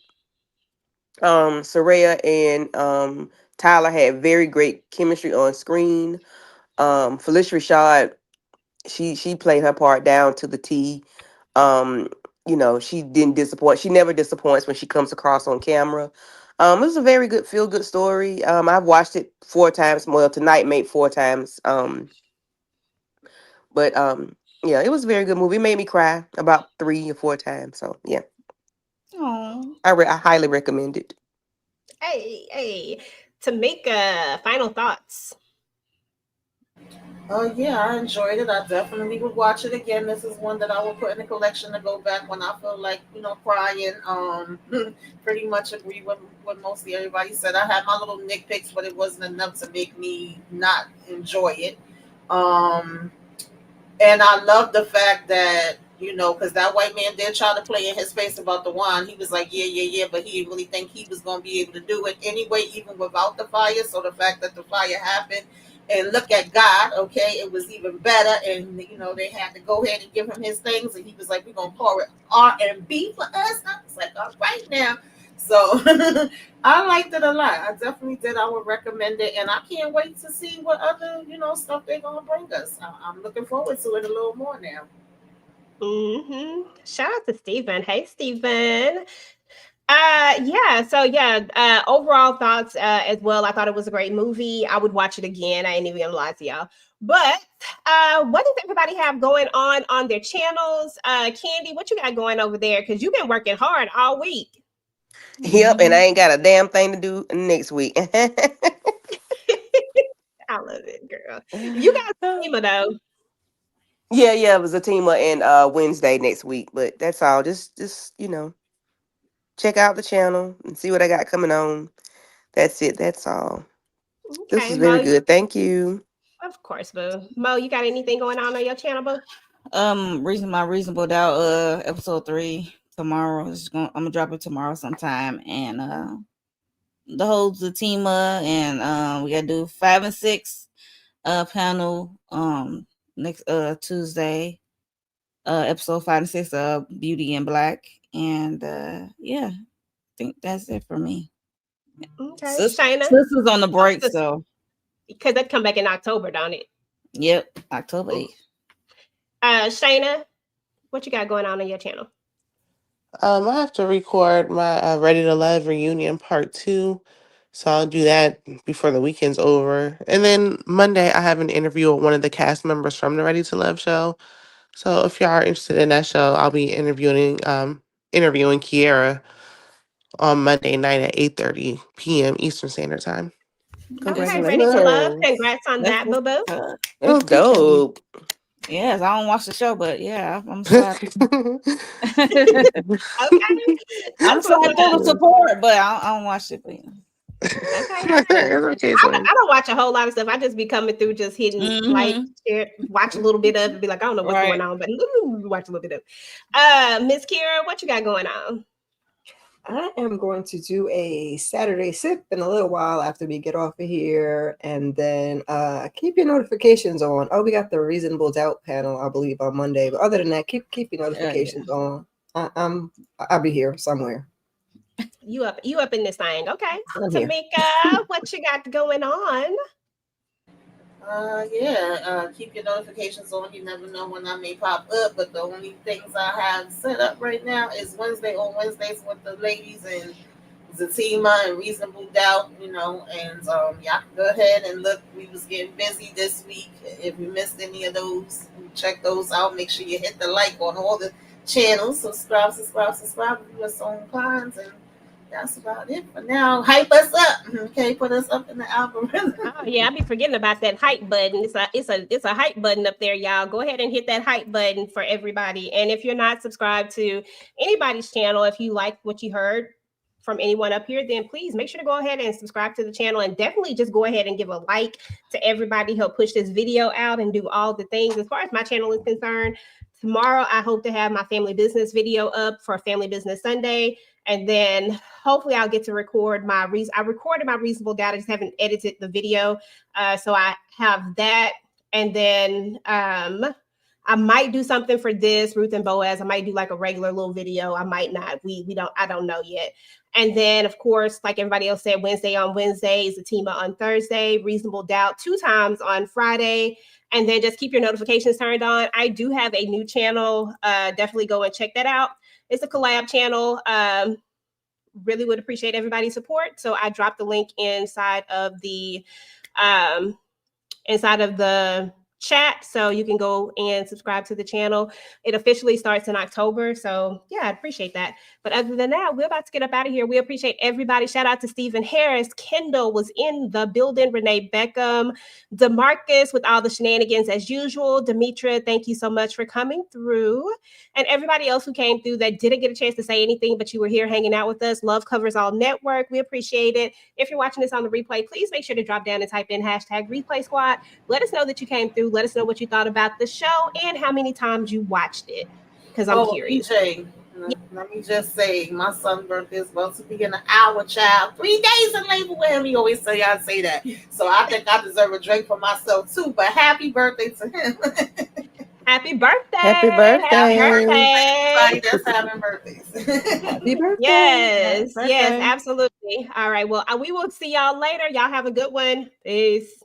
[SPEAKER 6] Soraya and Tyler had very great chemistry on screen. Felicia Rashad, she played her part down to the T. Um, she didn't disappoint. She never disappoints when she comes across on camera. It was a very good feel good story. I've watched it 4 times. Well, tonight made 4 times. But yeah, it was a very good movie. It made me cry about 3 or 4 times. So yeah,
[SPEAKER 8] Oh.
[SPEAKER 6] I highly recommend it.
[SPEAKER 3] Hey, hey. Tamika, final thoughts.
[SPEAKER 4] Oh yeah, I enjoyed it. I definitely would watch it again. This is one that I will put in the collection to go back when I feel like, crying. Pretty much agree with what mostly everybody said. I had my little nitpicks, but it wasn't enough to make me not enjoy it. Um, and I love the fact that, because that white man did try to play in his face about the wine. He was like, yeah, yeah, yeah, but he didn't really think he was going to be able to do it anyway, even without the fire. So the fact that the fire happened, and look at God, okay, it was even better. And, they had to go ahead and give him his things. And he was like, we're going to pour it R&B for us. I was like, all right now. So I liked it a lot. I definitely did. I would recommend it, and I can't wait to see what other stuff they're gonna bring us. I'm looking forward to it a little more now.
[SPEAKER 3] Shout out to Stephen. Hey, Stephen. Yeah. So yeah. Overall thoughts as well. I thought it was a great movie. I would watch it again. I ain't even gonna lie to y'all. But what does everybody have going on their channels? Candy, what you got going over there? Because you've been working hard all week.
[SPEAKER 6] Yep, and I
[SPEAKER 8] Mhm.
[SPEAKER 6] ain't got a damn thing to do next week.
[SPEAKER 3] I love it, girl. You guys team though.
[SPEAKER 6] Yeah, yeah, it was a team and Wednesday next week, but that's all. Just check out the channel and see what I got coming on. That's it. That's all. This
[SPEAKER 3] Okay,
[SPEAKER 6] was very
[SPEAKER 3] Mo.
[SPEAKER 6] good. Thank you.
[SPEAKER 3] Of course, boo. Mo, you got anything going on your channel, boo?
[SPEAKER 8] My reasonable doubt episode 3 tomorrow I'm gonna drop it tomorrow sometime, and the whole Zatima, and we gotta do 5 and 6 panel next Tuesday, episode 5 and 6 of Beauty in Black, and yeah, I think that's it for me.
[SPEAKER 3] Okay, Shayna.
[SPEAKER 8] Sister's on the break, so
[SPEAKER 3] Because that come back in October, don't it?
[SPEAKER 8] yep, October 8th.
[SPEAKER 3] Shayna, what you got going on your channel?
[SPEAKER 7] I have to record my Ready to Love reunion part 2. So I'll do that before the weekend's over. And then Monday, I have an interview with one of the cast members from the Ready to Love show. So if y'all are interested in that show, I'll be interviewing Kiera on Monday night at 8:30 p.m. Eastern Standard Time.
[SPEAKER 8] That's
[SPEAKER 3] Okay,
[SPEAKER 8] what's
[SPEAKER 3] ready to
[SPEAKER 8] up.
[SPEAKER 3] love.
[SPEAKER 6] Congratulations.
[SPEAKER 3] Congrats on
[SPEAKER 8] That's
[SPEAKER 3] that,
[SPEAKER 8] what's
[SPEAKER 3] boo boo.
[SPEAKER 8] up.
[SPEAKER 6] That's
[SPEAKER 7] Oh, thank you.
[SPEAKER 6] dope.
[SPEAKER 8] Yes, I don't watch the show, but yeah, I'm slide.
[SPEAKER 3] Okay,
[SPEAKER 8] I'm
[SPEAKER 3] that's what's
[SPEAKER 8] slide through
[SPEAKER 3] up.
[SPEAKER 8] the support, but I don't watch it. But yeah.
[SPEAKER 3] Okay, okay.
[SPEAKER 7] It's okay,
[SPEAKER 3] I
[SPEAKER 7] twin.
[SPEAKER 3] don't watch a whole lot of stuff. I just be coming through, just hitting like,
[SPEAKER 8] Mm-hmm.
[SPEAKER 3] share, watch a little bit of it, be like, I don't know what's going
[SPEAKER 8] Right.
[SPEAKER 3] on, but watch a little bit of it. Miss Kira, what you got going on?
[SPEAKER 5] I am going to do a Saturday sip in a little while after we get off of here, and then keep your notifications on. Oh, we got the Reasonable Doubt panel, I believe, on Monday. But other than that, keep your
[SPEAKER 8] Yeah.
[SPEAKER 5] notifications on. I'll be here somewhere.
[SPEAKER 3] You up in this thing? Okay,
[SPEAKER 5] I'm here.
[SPEAKER 3] Tamika, what you got going on?
[SPEAKER 4] Yeah, keep your notifications on. You never know when I may pop up, but the only things I have set up right now is Wednesdays with the ladies and Zatima and Reasonable Doubt, and y'all can go ahead and look. We was getting busy this week. If you missed any of those, check those out. Make sure you hit the like on all the channels. Subscribe if you are so inclined, and that's about it for now. Hype us up, okay? Put us up in the algorithm.
[SPEAKER 3] Oh yeah, I be forgetting about that hype button. It's a hype button up there, y'all. Go ahead and hit that hype button for everybody. And if you're not subscribed to anybody's channel, if you like what you heard, from anyone up here, then please make sure to go ahead and subscribe to the channel, and definitely just go ahead and give a like to everybody. Help push this video out and do all the things. As far as my channel is concerned, tomorrow I hope to have my family business video up for Family Business Sunday. And then hopefully I'll get to record I recorded my reasonable doubt. I just haven't edited the video. So I have that. And then I might do something for this Ruth and Boaz. I might do like a regular little video. I might not. I don't know yet. And then, of course, like everybody else said, Wednesday on Wednesdays, Atima on Thursday, Reasonable Doubt 2 times on Friday. And then just keep your notifications turned on. I do have a new channel. Definitely go and check that out. It's a collab channel. Really would appreciate everybody's support. So I dropped the link inside of the chat, so you can go and subscribe to the channel. It officially starts in October, so yeah, I'd appreciate that. But other than that, we're about to get up out of here. We appreciate everybody. Shout out to Stephen Harris. Kendall was in the building. Renee Beckham, DeMarcus with all the shenanigans as usual. Demetra, thank you so much for coming through. And everybody else who came through that didn't get a chance to say anything, but you were here hanging out with us. Love Covers All Network. We appreciate it. If you're watching this on the replay, please make sure to drop down and type in #Replay Squad. Let us know that you came through. Let us know what you thought about the show and how many times you watched it, because I'm curious.
[SPEAKER 4] EJ, let me just say, my son's birthday is supposed to be in an hour, child. 3 days in labor with him. He always say I say that. So I think I deserve a drink for myself too. But happy birthday to him.
[SPEAKER 3] Happy birthday.
[SPEAKER 6] Happy birthday.
[SPEAKER 3] Happy birthday.
[SPEAKER 4] Everybody that's having birthdays.
[SPEAKER 5] Happy birthday.
[SPEAKER 3] Yes,
[SPEAKER 5] Happy
[SPEAKER 3] yes,
[SPEAKER 5] birthday.
[SPEAKER 3] absolutely. All right, well, we will see y'all later. Y'all have a good one. Peace.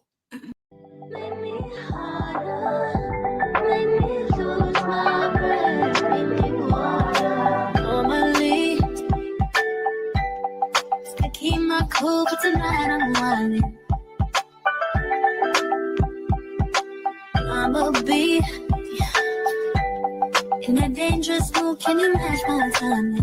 [SPEAKER 1] Make me harder, make me lose my breath, make me water. Normally, I keep my cool, but tonight I'm whining. I'ma be in a dangerous mood. Can you match my timing?